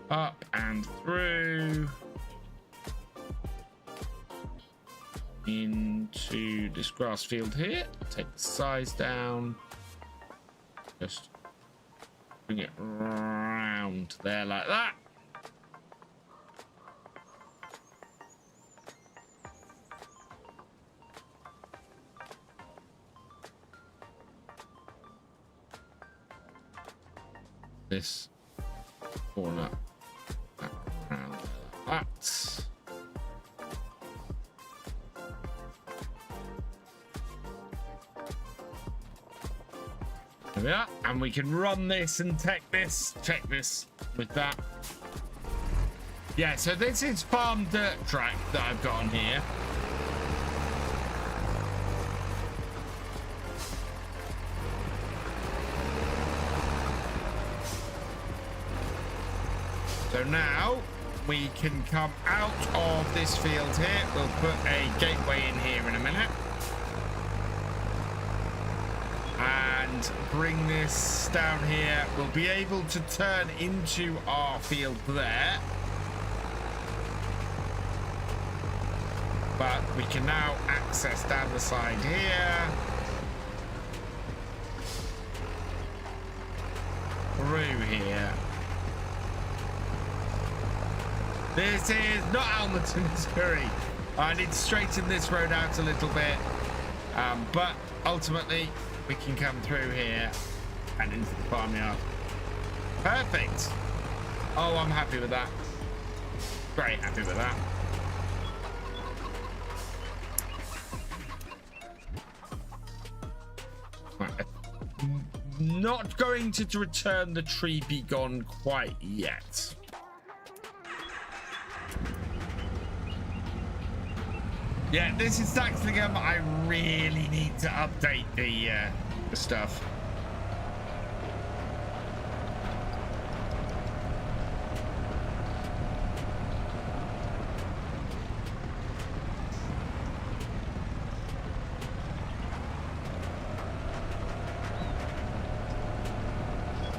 up and through into this grass field here. Take the size down, just bring it round there like that. This corner around like that. There we are, and we can run this and check this with that. Yeah, so this is farm dirt track that I've got on here. So now we can come out of this field here. We'll put a gateway in here in a minute. And bring this down here. We'll be able to turn into our field there. But we can now access down the side here. Through here. This is not Almaton, Missouri. I need to straighten this road out a little bit. But ultimately, we can come through here and into the farmyard. Perfect. Oh, I'm happy with that. Very happy with that. Right. Not going to return the tree be gone quite yet. Yeah, this is Saxlingham. I really need to update the stuff.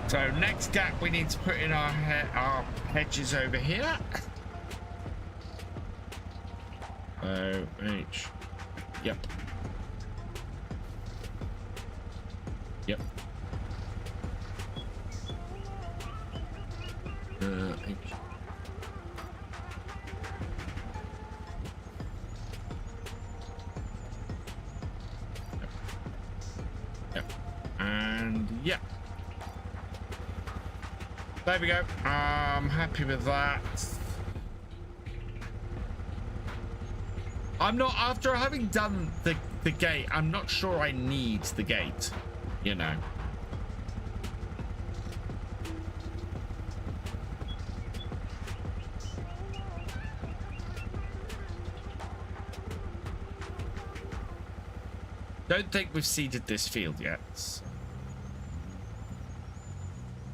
So next gap we need to put in our hedges over here. H. Yep. Yep. H. Yep. And yeah. There we go. I'm happy with that. I'm not, after having done the gate, I'm not sure I need the gate, you know. Don't think we've seeded this field yet.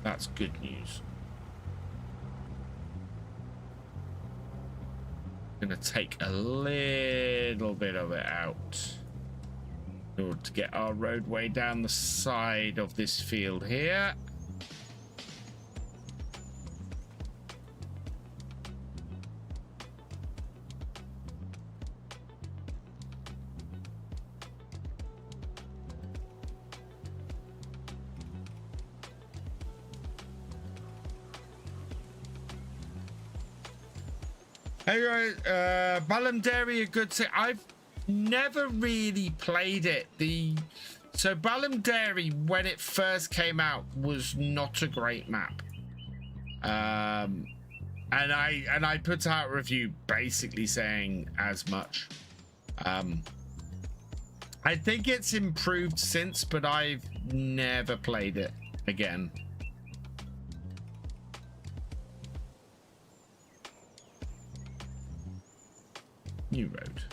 That's good news. Gonna take a little bit of it out in order to get our roadway down the side of this field here. Hey, Balamderi, a good thing. I've never really played it. So Balamderi, when it first came out, was not a great map. And I put out a review basically saying as much. I think it's improved since, but I've never played it again. New road.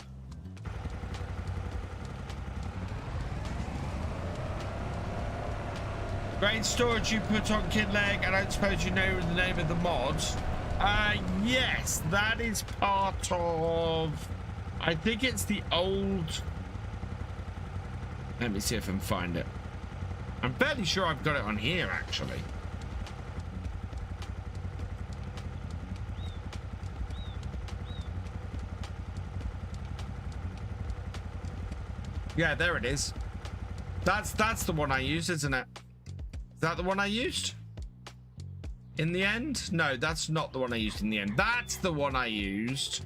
Great storage you put on Kidleg. I don't suppose you know the name of the mod. Yes, that is part of... I think it's the old... Let me see if I can find it. I'm fairly sure I've got it on here, actually. Yeah, there it is. That's the one I used, isn't it? Is that the one I used? In the end? No, that's not the one I used in the end. That's the one I used.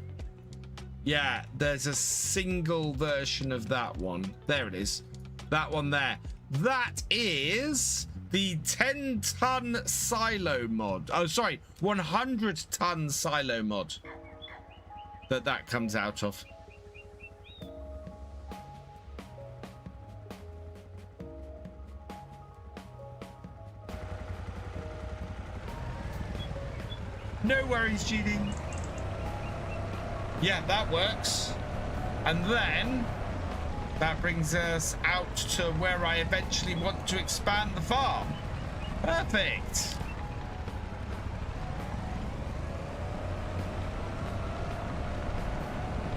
Yeah, there's a single version of that one. There it is. That one there. That is the 10-ton silo mod. Oh, sorry, 100-ton silo mod that comes out of. No worries, GD. Yeah, that works. And then that brings us out to where I eventually want to expand the farm. Perfect.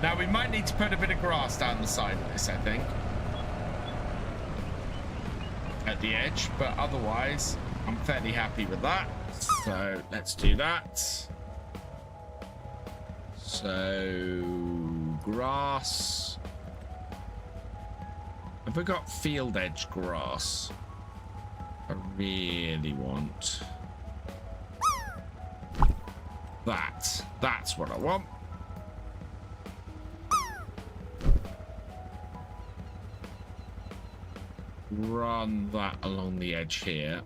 Now we might need to put a bit of grass down the side of this, I think. At the edge, but otherwise I'm fairly happy with that. So let's do that. So grass. Have we got field edge grass? I really want that. That's what I want. Run that along the edge here.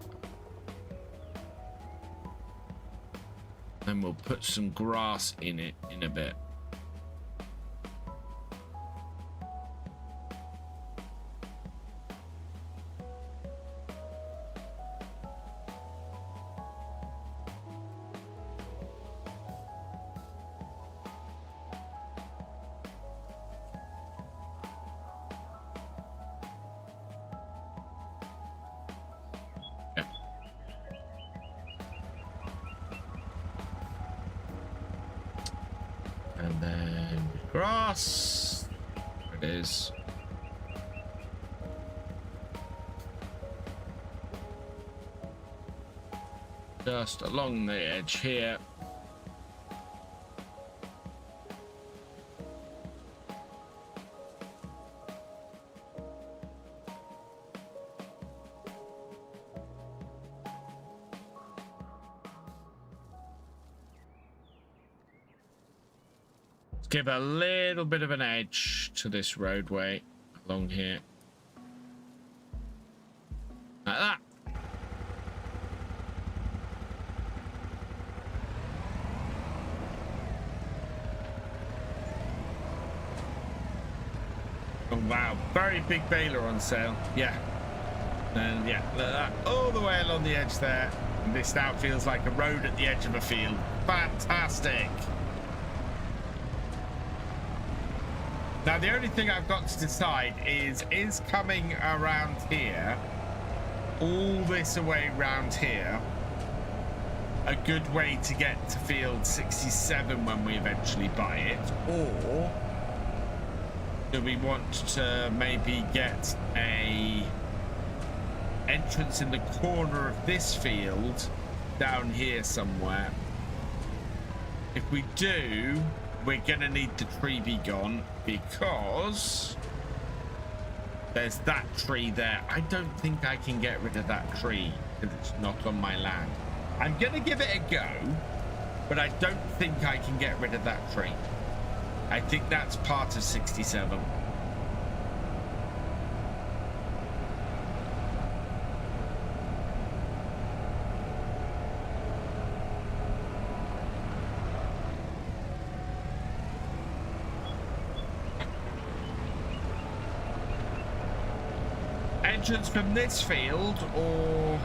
And we'll put some grass in it in a bit. And then grass. There it is. Just along the edge here. Give a little bit of an edge to this roadway along here. Like that. Oh wow, very big baler on sale. Yeah. And yeah, like that. All the way along the edge there. And this now feels like a road at the edge of a field. Fantastic. Now, the only thing I've got to decide is coming around here, all this way around here, a good way to get to field 67 when we eventually buy it? Or do we want to maybe get a entrance in the corner of this field down here somewhere? If we do, we're gonna need the tree be gone because there's that tree there. I don't think I can get rid of that tree because it's not on my land. I'm gonna give it a go but I don't think I can get rid of that tree. I think that's part of 67. Entrance from this field, or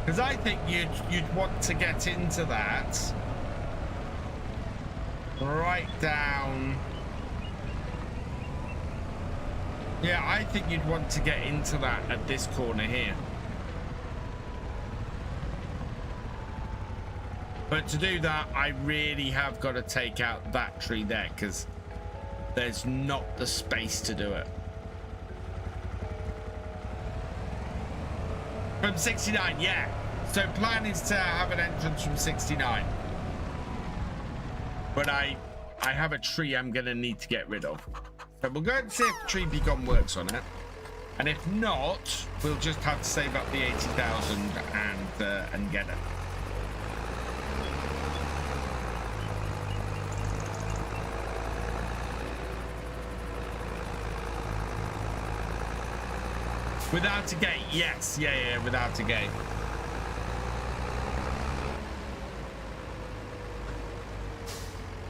because I think you'd want to get into that right down. Yeah, I think you'd want to get into that at this corner here. But to do that, I really have got to take out that tree there because there's not the space to do it. From 69, yeah. So plan is to have an entrance from 69. But I have a tree I'm going to need to get rid of. So we'll go and see if Tree Be Gone works on it. And if not, we'll just have to save up the 80,000 and get it. Without a gate, yes. Yeah, without a gate.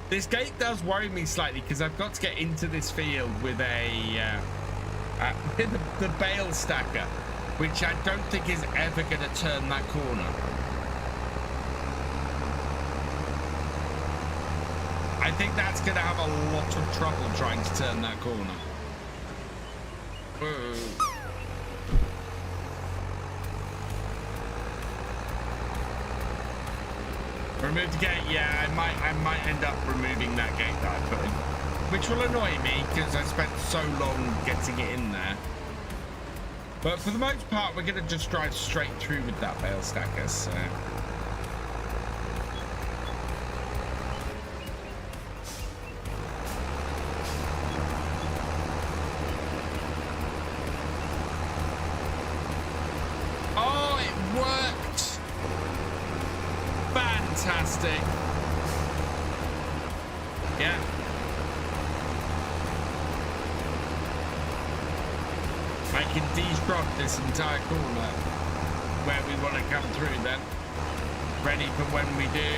This gate does worry me slightly because I've got to get into this field with the bale stacker, which I don't think is ever going to turn that corner. I think that's going to have a lot of trouble trying to turn that corner. Whoa. Remove the gate, yeah, I might end up removing that gate that I put in, which will annoy me because I spent so long getting it in there. But for the most part, we're going to just drive straight through with that bale stacker, so. Oh, it worked! Fantastic. Yeah. I can de-strut this entire corner where we want to come through then. Ready for when we do.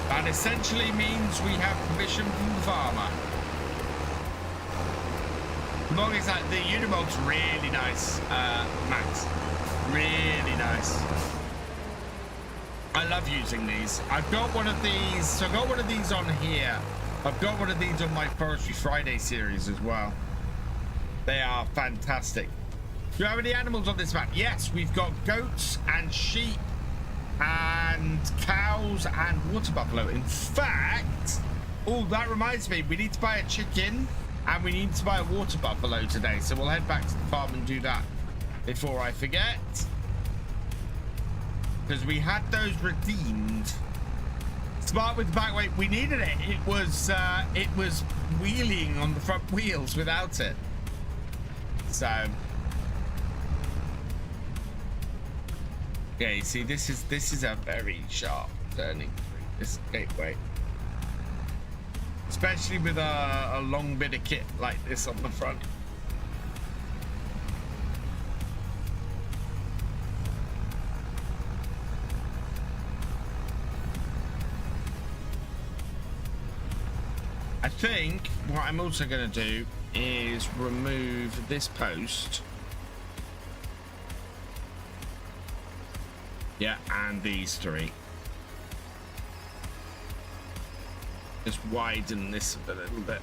That essentially means we have permission from the farmer. As long as the Unimog's really nice, Max. Really nice. I love using these. I've got one of these. So I've got one of these on here. I've got one of these on my Forestry Friday series as well. They are fantastic. Do you have any animals on this map? Yes, we've got goats and sheep and cows and water buffalo. In fact, oh, that reminds me, we need to buy a chicken and we need to buy a water buffalo today. So we'll head back to the farm and do that before I forget. Because we had those redeemed. Smart with the back weight, we needed it. It was wheeling on the front wheels without it. So yeah, you see, this is a very sharp turning, this gateway, especially with a long bit of kit like this on the front. I think what I'm also going to do is remove this post. Yeah, and these three. Just widen this a little bit.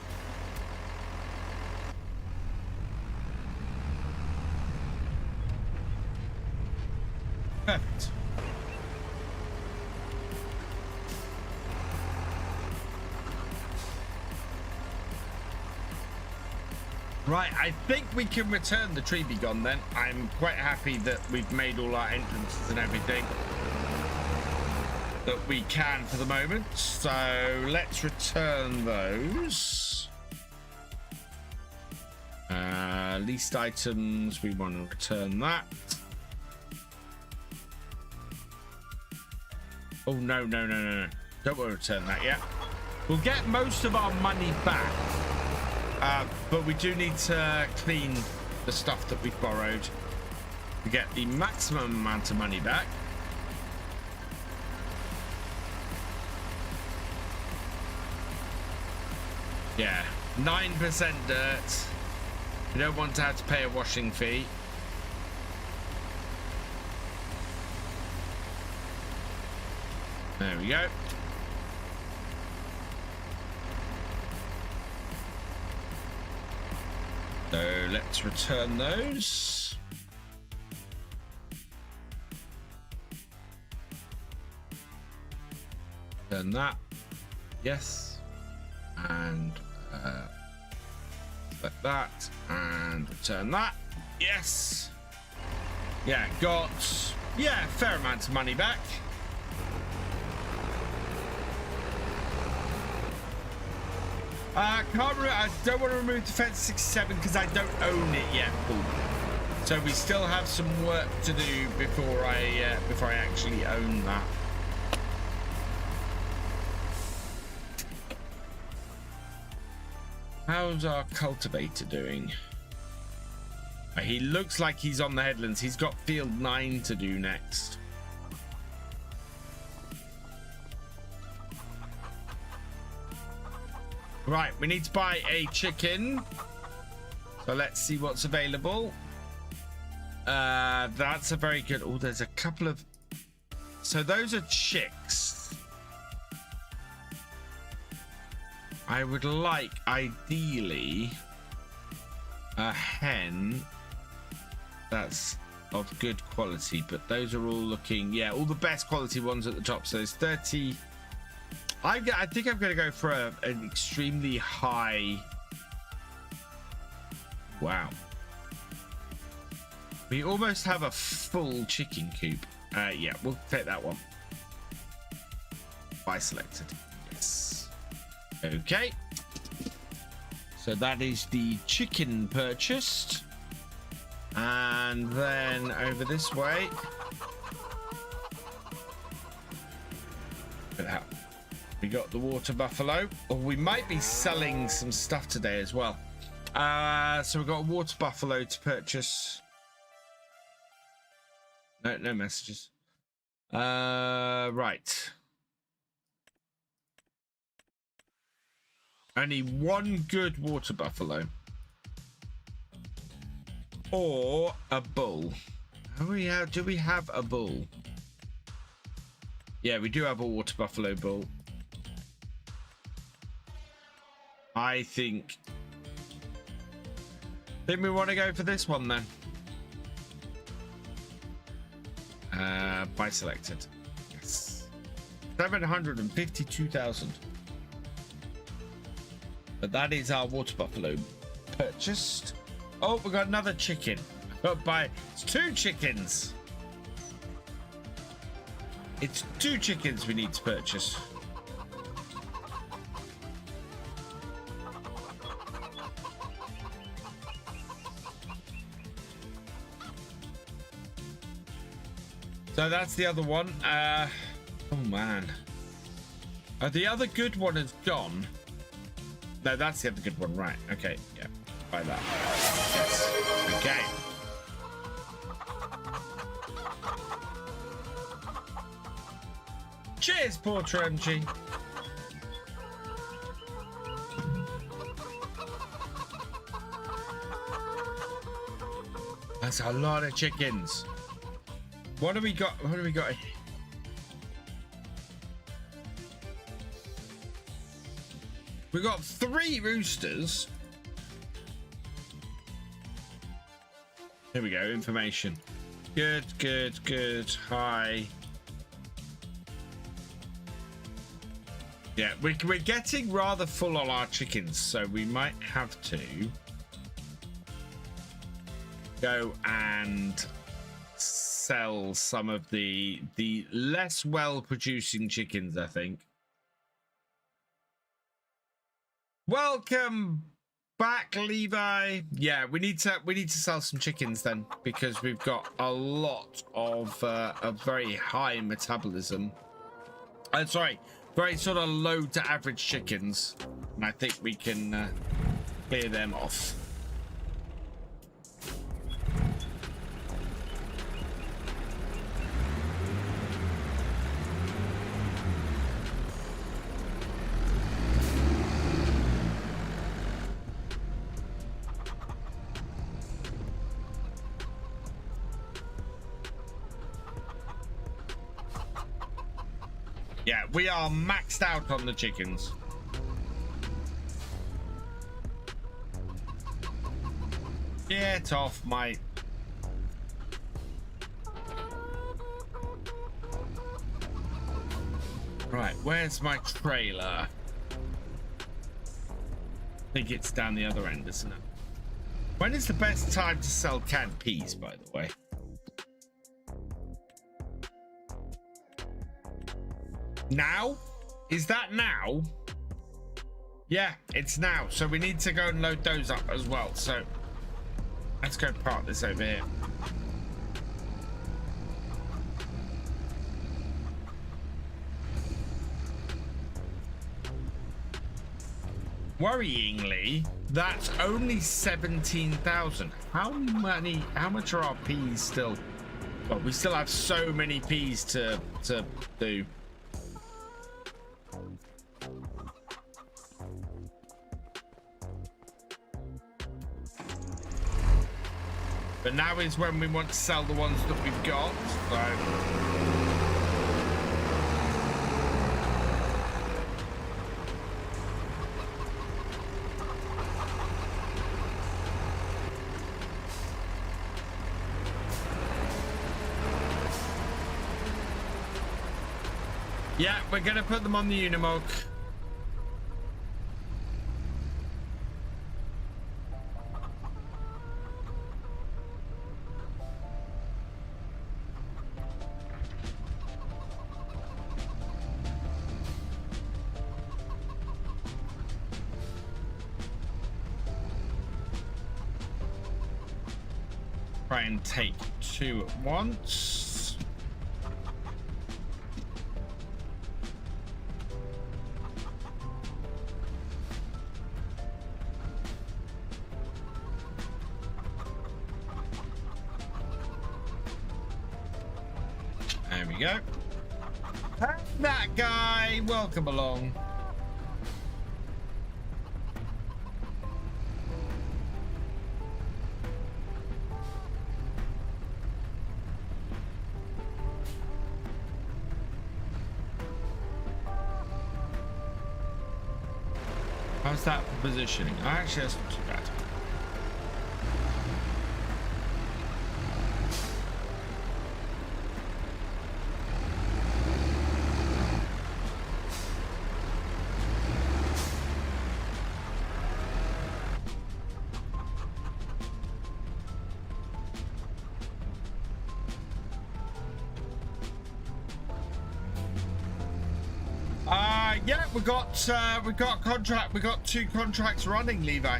Perfect. Right, I think we can return the Tree Be Gone then. I'm quite happy that we've made all our entrances and everything that we can for the moment. So let's return those. Leased items, we want to return that. Oh, no. Don't want to return that yet. We'll get most of our money back. But we do need to clean the stuff that we've borrowed to get the maximum amount of money back. Yeah, 9% dirt. You don't want to have to pay a washing fee. There we go. So let's return those. Return that. Yes. And select that and return that. Yes. Yeah, got a fair amount of money back. I don't want to remove Defense-67 because I don't own it yet. So we still have some work to do before I actually own that. How's our cultivator doing? He looks like he's on the headlands. He's got field 9 to do next. Right, we need to buy a chicken. So let's see what's available. That's a very good... Oh, there's a couple of... So those are chicks. I would like, ideally, a hen that's of good quality, but those are all looking... Yeah, all the best quality ones at the top. So there's 30... I think I'm going to go for an extremely high... Wow. We almost have a full chicken coop. Yeah, we'll take that one. Buy selected. Yes. Okay. So that is the chicken purchased. And then over this way. Look at that. We got the water buffalo. Or we might be selling some stuff today as well. So we've got a water buffalo to purchase. No messages. Right. Only one good water buffalo. Or a bull. Do we have a bull? Yeah, we do have a water buffalo bull. I think we want to go for this one then. Buy selected. Yes. 752,000. But that is our water buffalo purchased. Oh, we got another chicken. It's 2 chickens. It's 2 chickens we need to purchase. So that's the other one. Oh man. The other good one is gone. No, that's the other good one, right? Okay, yeah. Buy that. Yes. Okay. Cheers, Porter MG. That's a lot of chickens. What do we got? What do we got? We got 3 roosters. Here we go. Information. Good. Hi. Yeah, we're getting rather full on our chickens, so we might have to go and sell some of the less well producing chickens, I think. Welcome back, Levi. Yeah, we need to sell some chickens then, because we've got a lot of very high metabolism Sorry, very sort of low to average chickens. And I think we can clear them off. Yeah, we are maxed out on the chickens. Get off, mate. Right, where's my trailer? I think it's down the other end, isn't it? When is the best time to sell canned peas, by the way? Now? Is that now? Yeah, it's now. So we need to go and load those up as well. So let's go park this over here. Worryingly, that's only 17,000. How much are our peas still? Well, we still have so many peas to do. But now is when we want to sell the ones that we've got. So yeah, we're gonna put them on the Unimog. Try and take two at once. There we go. And that guy, welcome along. How's that for positioning? Actually, that's not too bad. Yeah, we got contract. We got two contracts running, Levi.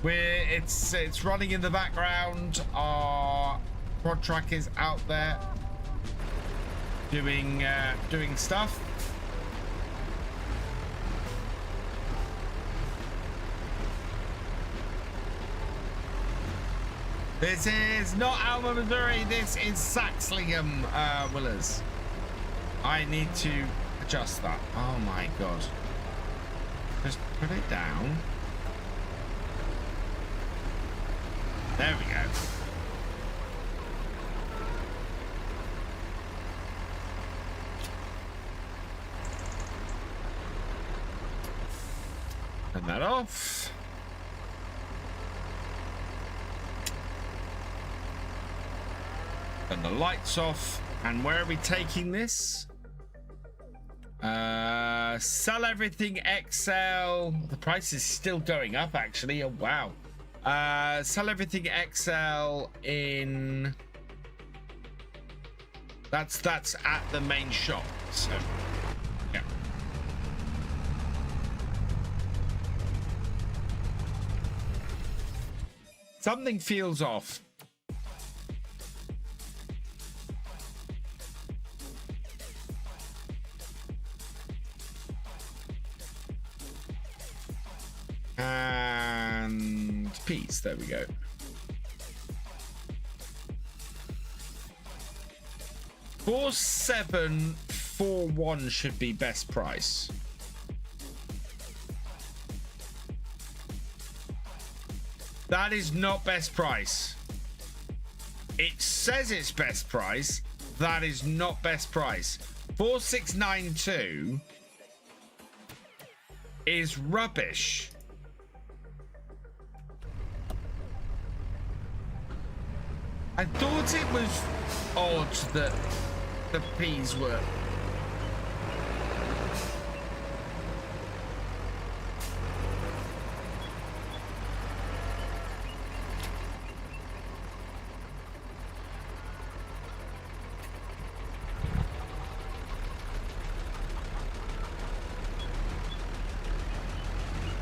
It's running in the background. Our contract is out there doing stuff. This is not Alma, Missouri. This is Saxlingham, Willers. I need to adjust that. Oh my god. Just put it down. There we go. Turn that off. Turn the lights off. And where are we taking this? Sell everything XL. The price is still going up, actually. Oh wow. Sell everything XL in. That's at the main shop. So yeah. Something feels off. And peas. There we go. $4,741 should be best price. That is not best price. It says it's best price. That is not best price. 4692 is rubbish. I thought it was odd that the peas were.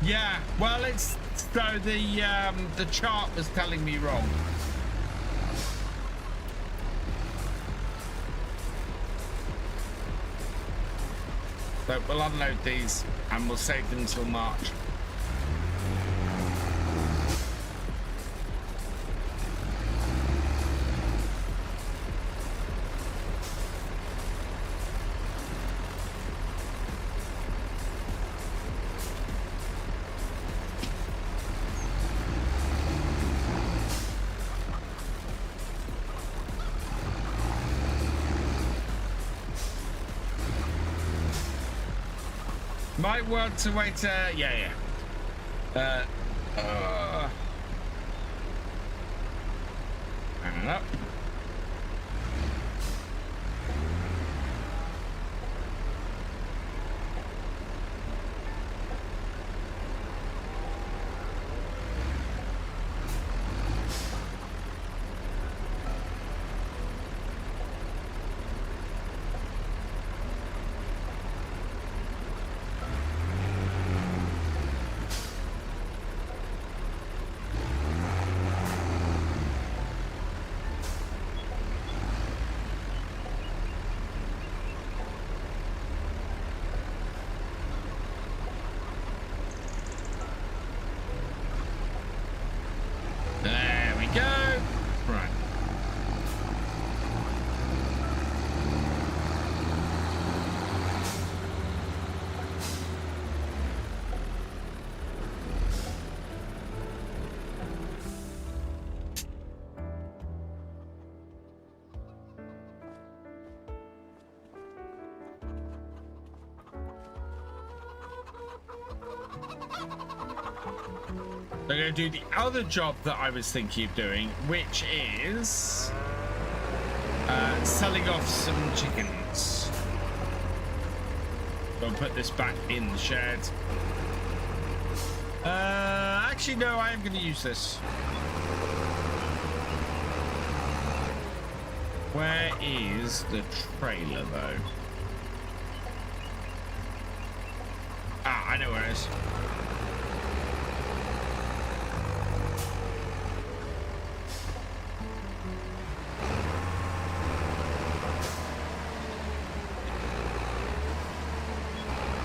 Yeah, well, it's so the chart was telling me wrong. So we'll unload these and we'll save them until March. Might want to wait, yeah. Hang up. I'm going to do the other job that I was thinking of doing, which is selling off some chickens. So I'll put this back in the shed. Actually, no, I am going to use this. Where is the trailer, though? Ah, I know where it is.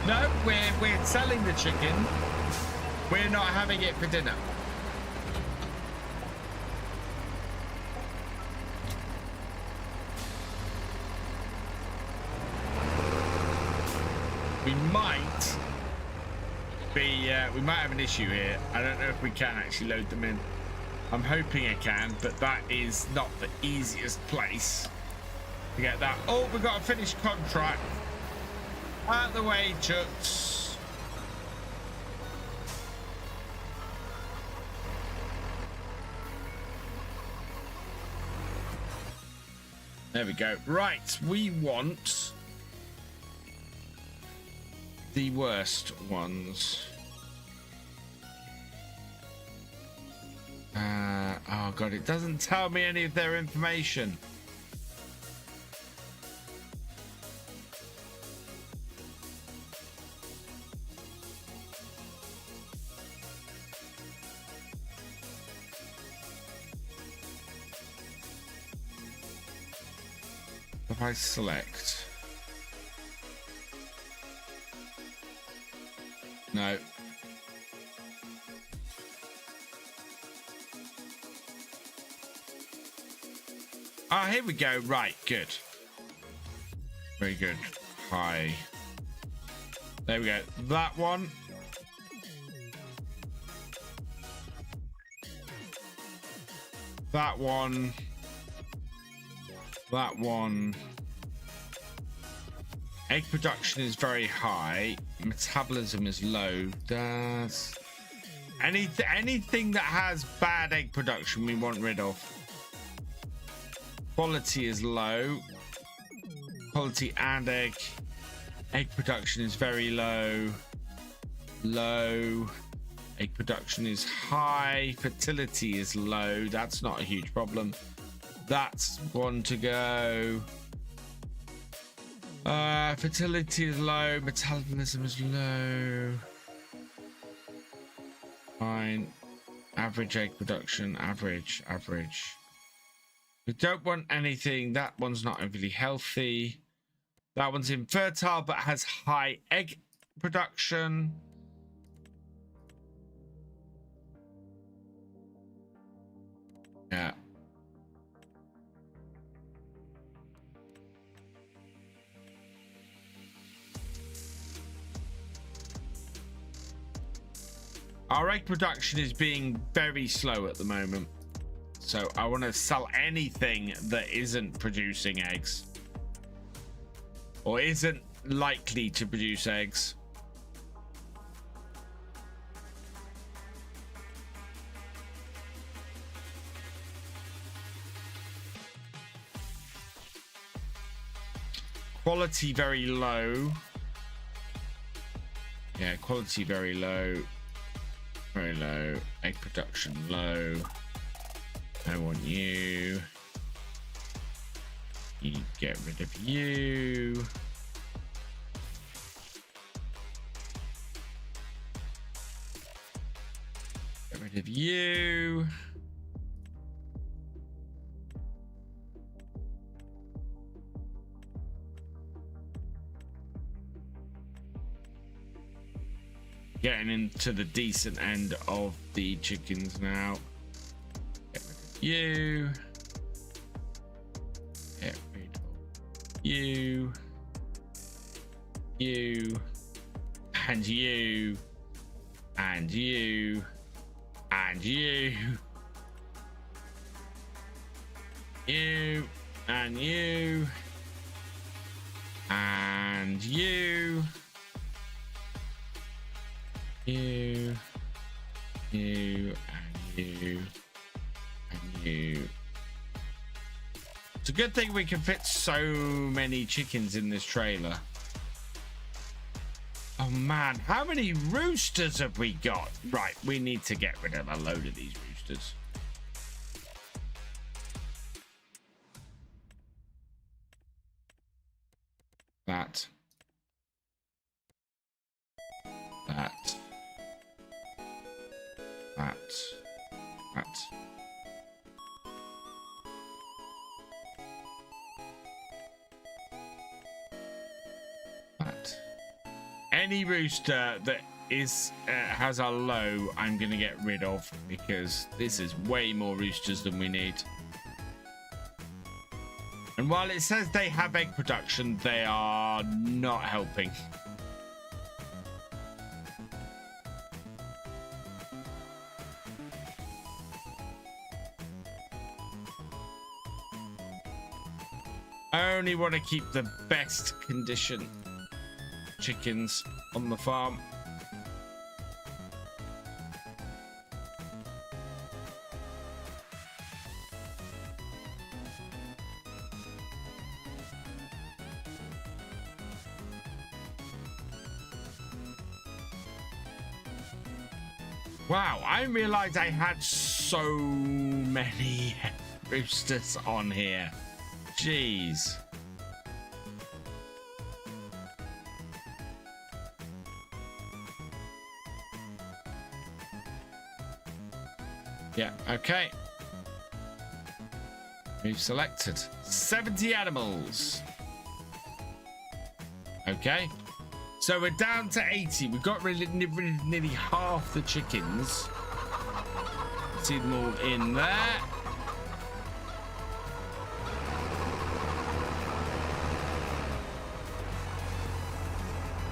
No, we're selling the chicken. We're not having it for dinner. We might have an issue here. I don't know if we can actually load them in. I'm hoping I can, but that is not the easiest place to get that. Oh, we've got a finished contract. Out the way, Chucks. There we go. Right, we want the worst ones. Oh god, it doesn't tell me any of their information. If I select, no. Ah, here we go. Right, good. Very good. High. There we go. That one. That one. That one. Egg production is very high. Metabolism is low. That's anything that has bad egg production we want rid of. Quality is low. Quality and egg production is very low. Low. Egg production is high. Fertility is low. That's not a huge problem. That's one to go. Fertility is low. Metabolism is low. Fine. Average egg production. Average. We don't want anything. That one's not overly healthy. That one's infertile but has high egg production. Yeah. Our egg production is being very slow at the moment. So I want to sell anything that isn't producing eggs. Or isn't likely to produce eggs. Quality very low. Yeah, quality very low. Very low. Egg production low. I want you. You get rid of you. Get rid of you. Getting into the decent end of the chickens now. Get rid of you. Get rid of you. You. And you. And you. And you. You. And you. And you. You, and you, and you. It's a good thing we can fit so many chickens in this trailer. Oh man, how many roosters have we got? Right, we need to get rid of a load of these roosters. That. Any rooster that is has a low, I'm gonna get rid of because this is way more roosters than we need. And while it says they have egg production, they are not helping. I only want to keep the best condition chickens on the farm. Wow, I realized I had so many roosters on here. Jeez. Yeah, okay. We've selected 70 animals. Okay. So we're down to 80. We've got nearly half the chickens. See them all in there.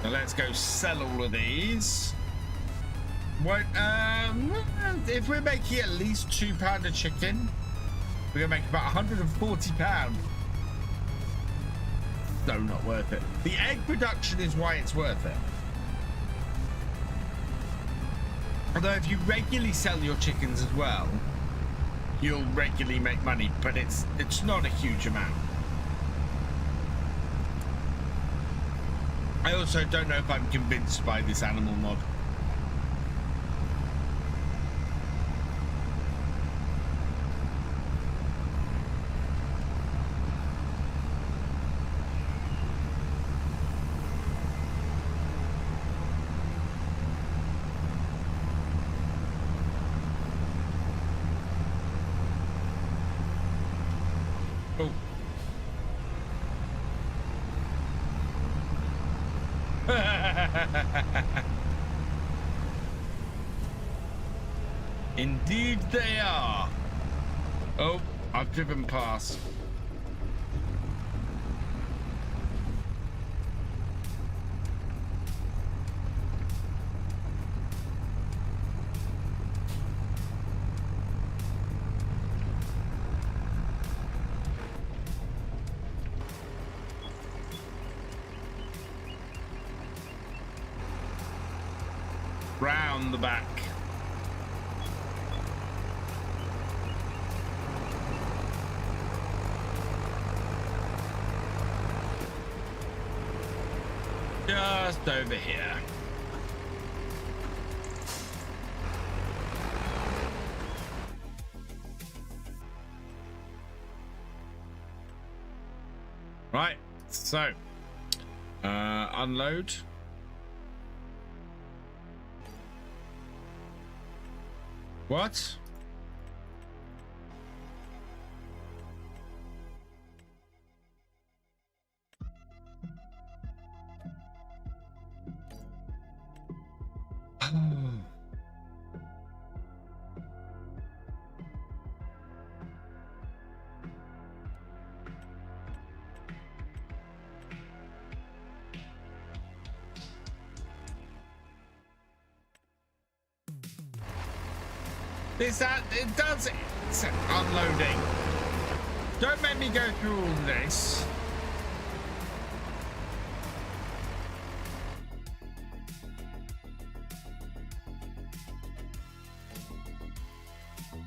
So let's go sell all of these. What? If we're making at least £2 a chicken, we're gonna make about £140. No, not worth it. The egg production is why it's worth it. Although if you regularly sell your chickens as well, you'll regularly make money, but it's not a huge amount. I also don't know if I'm convinced by this animal mod. Oh. Indeed they are. Oh, I've driven past. Round the back. Just over here. Right, so unload. What? It does it's unloading. Don't make me go through all this.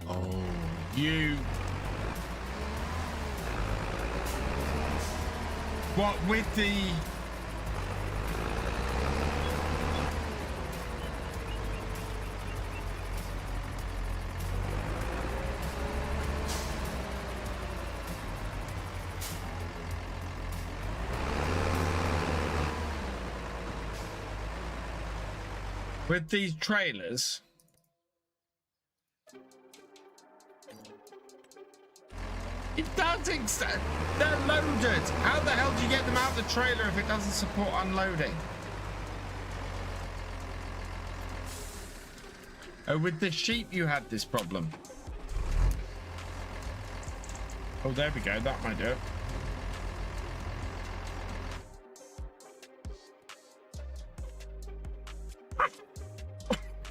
Oh, you. What with the with these trailers, it does extend. They're loaded. How the hell do you get them out of the trailer if it doesn't support unloading? Oh, with the sheep you had this problem. Oh, there we go. That might do it.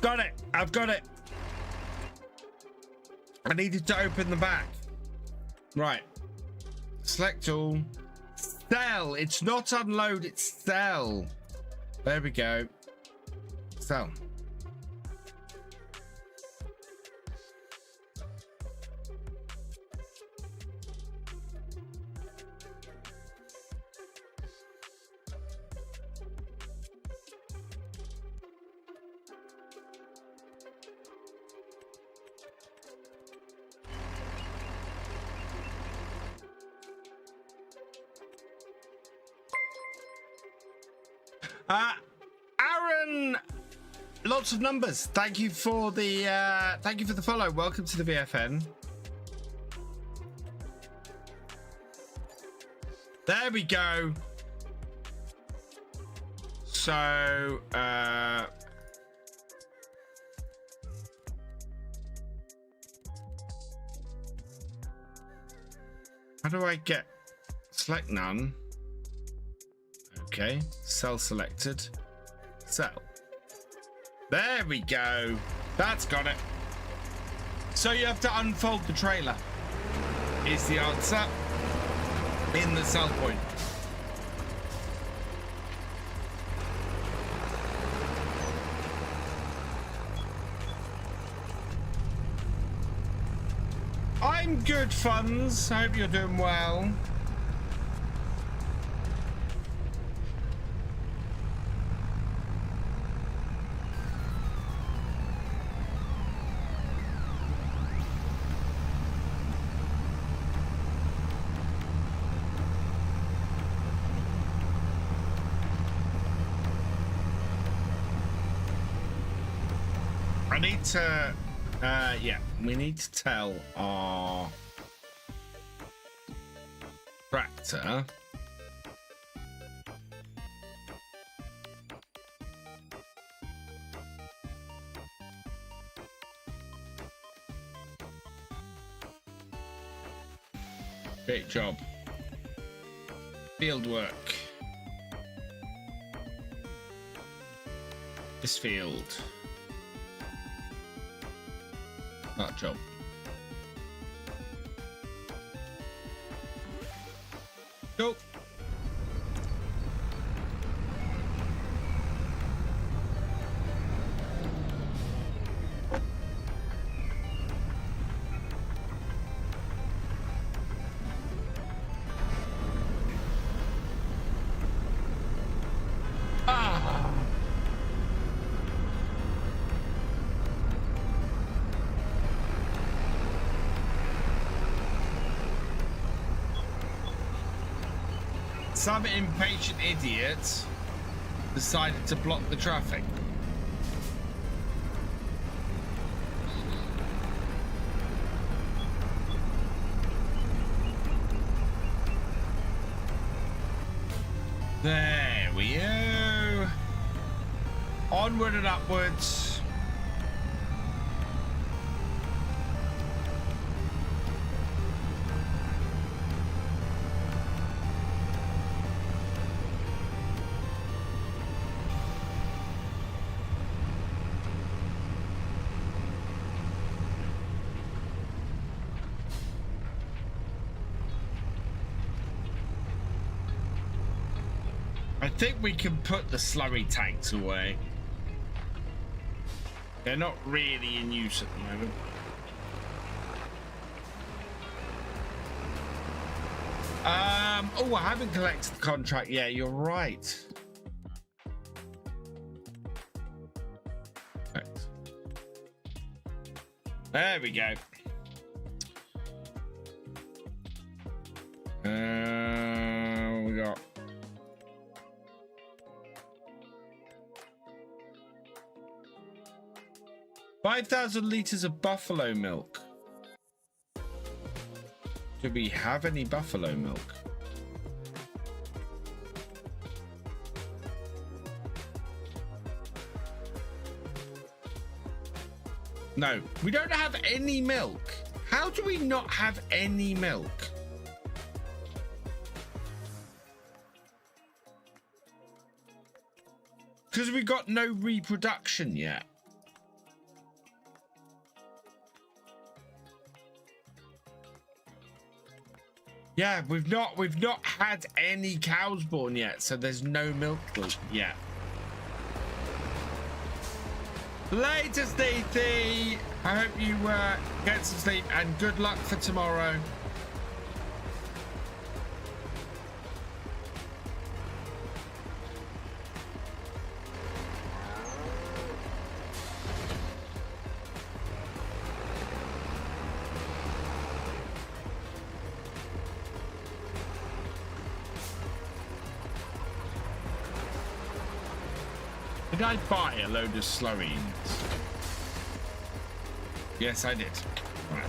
Got it. I've got it. I needed to open the back. Right. Select all. Sell. It's not unload. It's sell. There we go. Sell. Aaron, lots of numbers. Thank you for the follow. Welcome to the VFN. There we go. So how do I get select none? Okay, cell selected. So, there we go. That's got it. So you have to unfold the trailer, is the answer, in the sell point. I'm good, Funds. I hope you're doing well. I need to, yeah, we need to tell our tractor great job. Field work. This field. That job. Go. Some impatient idiot decided to block the traffic. There we go. Onward and upwards. I think we can put the slurry tanks away. They're not really in use at the moment. Oh, I haven't collected the contract. Yeah, you're right. Right. There we go. What we got? $5,000 of buffalo milk. Do we have any buffalo milk? No, we don't have any milk. How do we not have any milk? Because we got no reproduction yet. Yeah, we've not had any cows born yet, so there's no milk yet. Later, Steethy. I hope you get some sleep and good luck for tomorrow. Did I buy a load of slurries? Yes, I did. Right.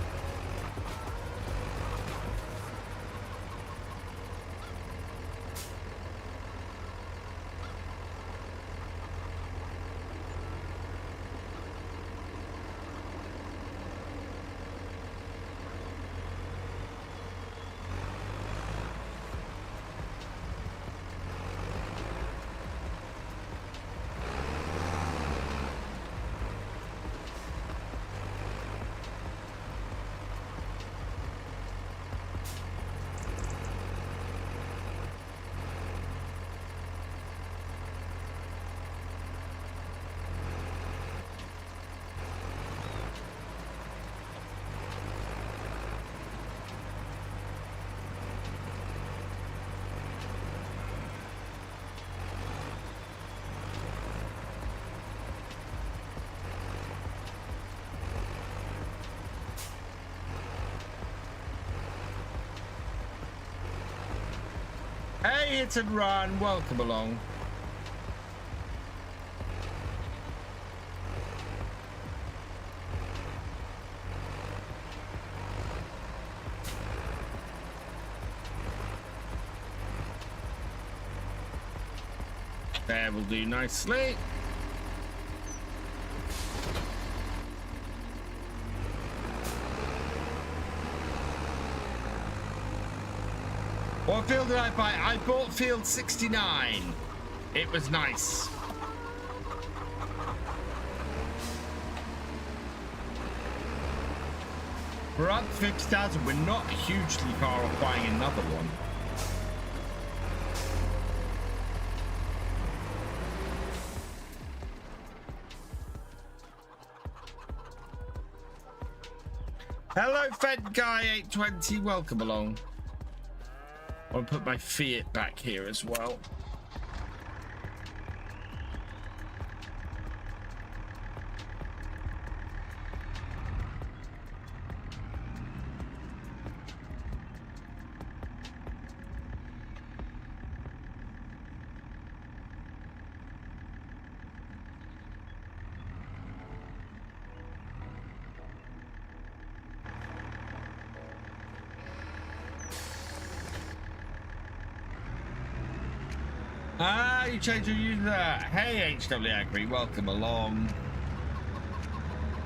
Hey, Hit and Run, welcome along. There will do nicely. What field did I buy? I bought field 69. It was nice. We're up 50,000. We're not hugely far off buying another one. Hello, Fed Guy 820. Welcome along. I'll put my Fiat back here as well. Ah, you changed your user. Hey, HW Agri, welcome along.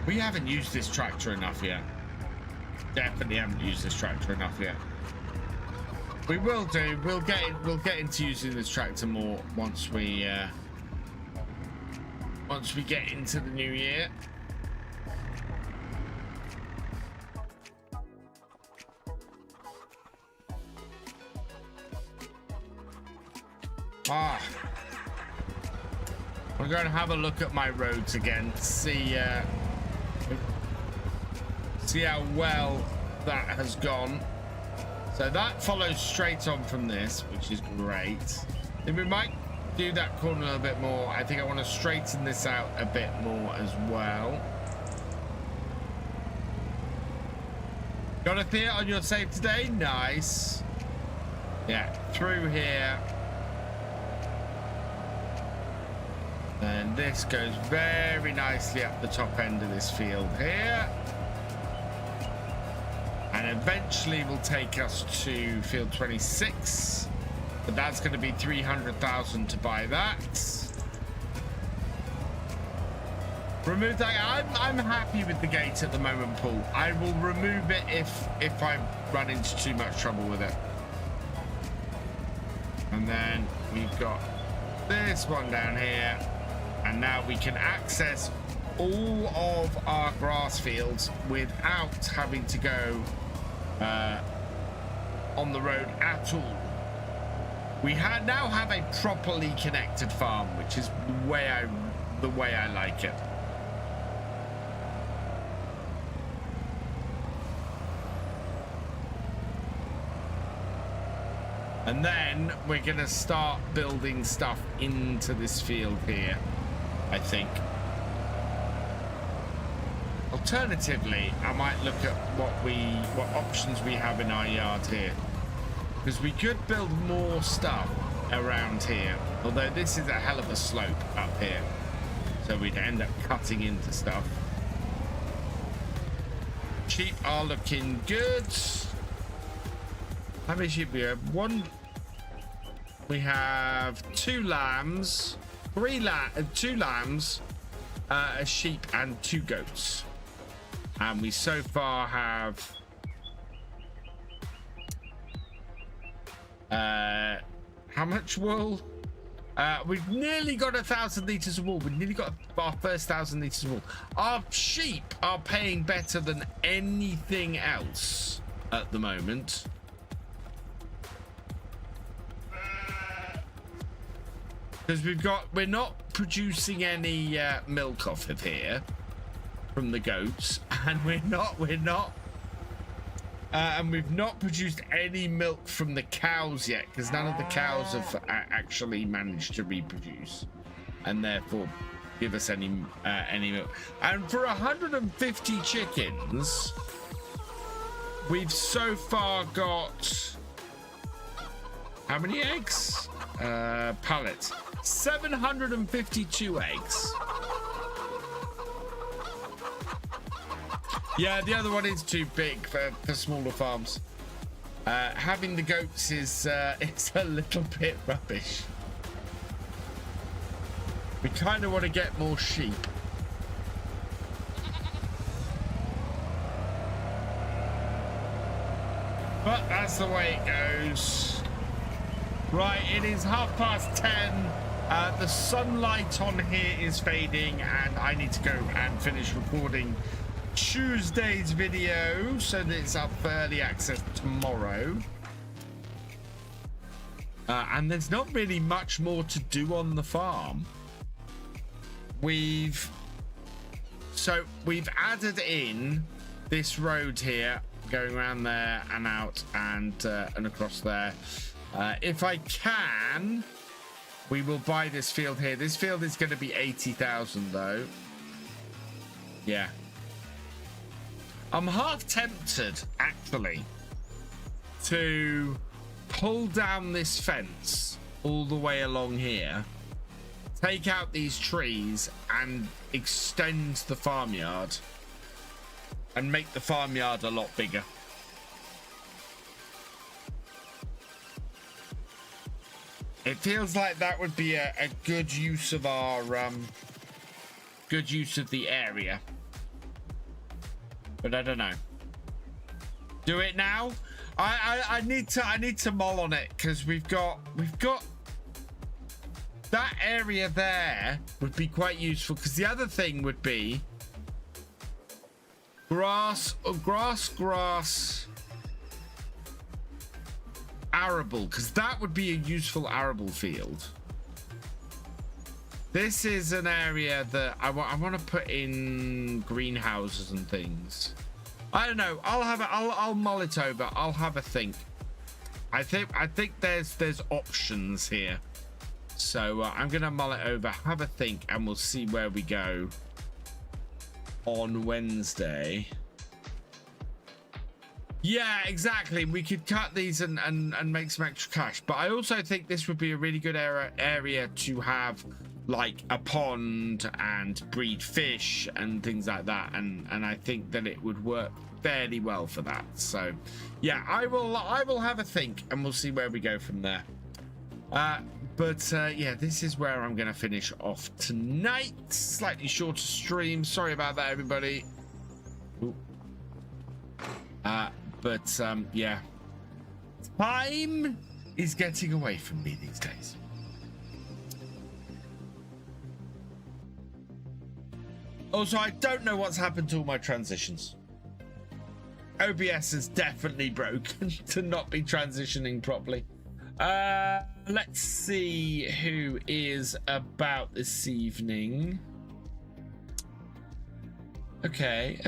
We haven't used this tractor enough yet. Definitely haven't used this tractor enough yet. We will do. We'll get into using this tractor more once we get into the new year. We're going to have a look at my roads again, see how well that has gone. So that follows straight on from this, which is great. Then we might do that corner a little bit more. I think I want to straighten this out a bit more as well. Got a theatre on your save today? Nice. Yeah, through here. And this goes very nicely up the top end of this field here. And eventually will take us to field 26. But that's going to be 300,000 to buy that. Remove that. I'm happy with the gate at the moment, Paul. I will remove it if I run into too much trouble with it. And then we've got this one down here. And now we can access all of our grass fields without having to go on the road at all. We now have a properly connected farm, which is the way I like it. And then we're gonna start building stuff into this field here, I think. Alternatively, I might look at what options we have in our yard here, because we could build more stuff around here, although this is a hell of a slope up here, so we'd end up cutting into stuff. Sheep are looking good. How many sheep we have? One. We have 2 lambs, 2 lambs, a sheep, and 2 goats. And we so far have how much wool? We've nearly got 1,000 liters of wool. We've nearly got our first 1,000 liters of wool. Our sheep are paying better than anything else at the moment. Because we're not producing any milk off of here from the goats, and we've not produced any milk from the cows yet, because none of the cows have actually managed to reproduce, and therefore give us any milk. And for 150 chickens, we've so far got How many eggs? Pallet. 752 eggs. Yeah, the other one is too big for smaller farms. Having the goats is it's a little bit rubbish. We kind of want to get more sheep. But that's the way it goes. Right, it is 10:30. The sunlight on here is fading, and I need to go and finish recording Tuesday's video so that it's up for early access tomorrow. And there's not really much more to do on the farm. We've added in this road here, going around there and out and across there. If I can, we will buy this field here. This field is going to be 80,000 though. Yeah. I'm half tempted, actually, to pull down this fence all the way along here, take out these trees and extend the farmyard and make the farmyard a lot bigger. It feels like that would be a good use of our good use of the area. But I don't know. Do it now. I need to mull on it, because we've got that area there would be quite useful, because the other thing would be grass arable, because that would be a useful arable field. This is an area that I want to put in greenhouses and things. I don't know. I'll mull it over. I'll have a think. I think there's options here. So I'm gonna mull it over, have a think, and we'll see where we go on Wednesday. Yeah, exactly. We could cut these and make some extra cash. But I also think this would be a really good area to have, like, a pond and breed fish and things like that. And I think that it would work fairly well for that. So yeah, I will have a think, and we'll see where we go from there. But yeah, this is where I'm gonna finish off tonight. Slightly shorter stream, sorry about that, everybody. Ooh. But yeah, time is getting away from me these days. Also, I don't know what's happened to all my transitions. OBS is definitely broken to not be transitioning properly. Let's see who is about this evening. Okay.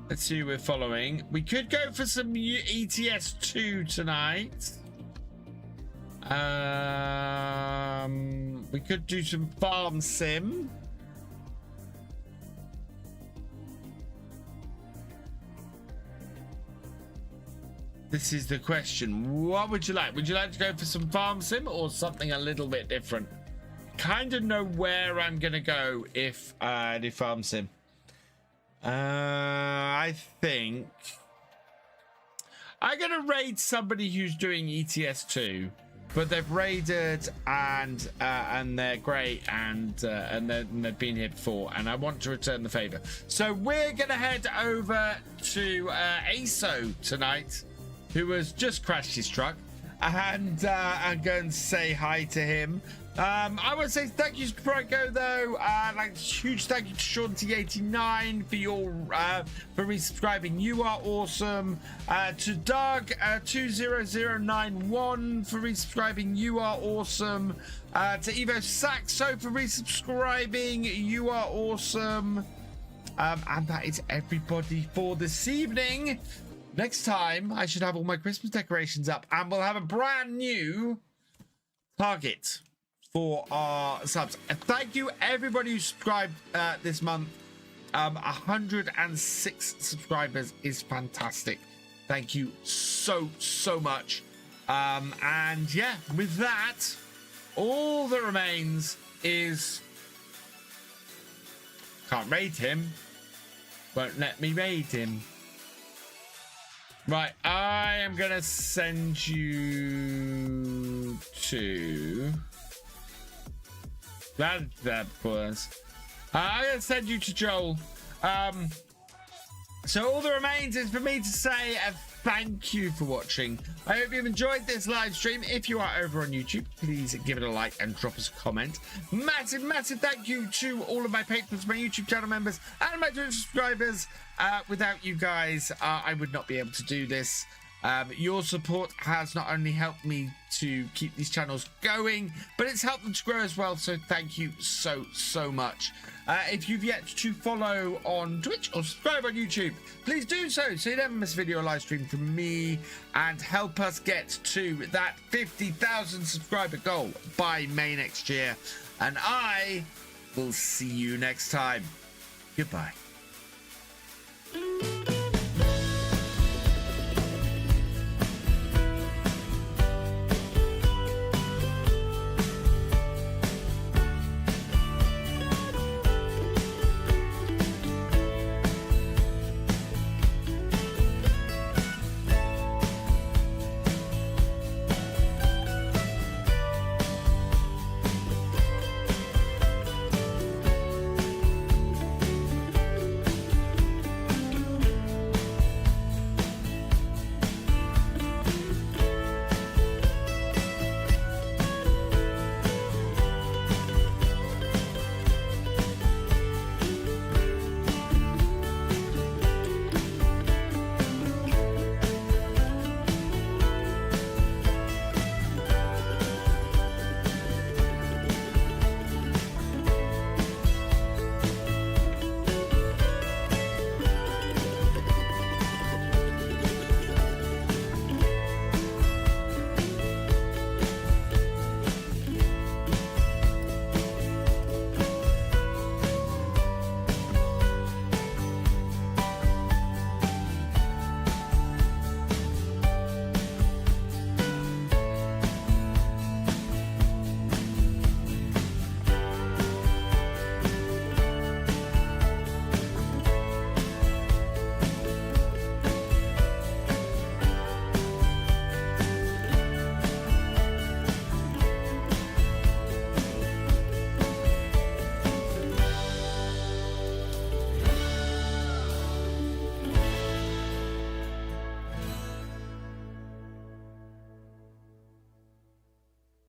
Let's see who we're following. We could go for some ETS2 tonight. We could do some farm sim. This is the question. What would you like? Would you like to go for some farm sim or something a little bit different? Kind of know where I'm gonna go if I do farm sim. I think I'm gonna raid somebody who's doing ETS2, but they've raided and they're great and they've been here before, and I want to return the favor. So we're gonna head over to ASO tonight, who has just crashed his truck, and I'm going to say hi to him. I want to say thank you before I go though. Like, huge thank you to Sean T89 for your for resubscribing. You are awesome. To Doug 20091 for resubscribing. You are awesome. To Evo Saxo for resubscribing. You are awesome. And that is everybody for this evening. Next time, I should have all my Christmas decorations up, and we'll have a brand new target for our subs. Thank you, everybody who subscribed this month. 106 subscribers is fantastic. Thank you so much. And yeah, with that, all that remains is... Can't raid him. Won't let me raid him. Right, I am going to send you to... That was... I'm going to send you to Joel. So all that remains is for me to say a thank you for watching. I hope you've enjoyed this live stream. If you are over on YouTube, please give it a like and drop us a comment. Massive thank you to all of my patrons, my YouTube channel members, and my Twitch subscribers. Without you guys, I would not be able to do this. Your support has not only helped me to keep these channels going, but it's helped them to grow as well. So thank you so much. If you've yet to follow on Twitch or subscribe on YouTube, please do so you never miss a video or live stream from me, and help us get to that 50,000 subscriber goal by May next year. And I will see you next time. Goodbye.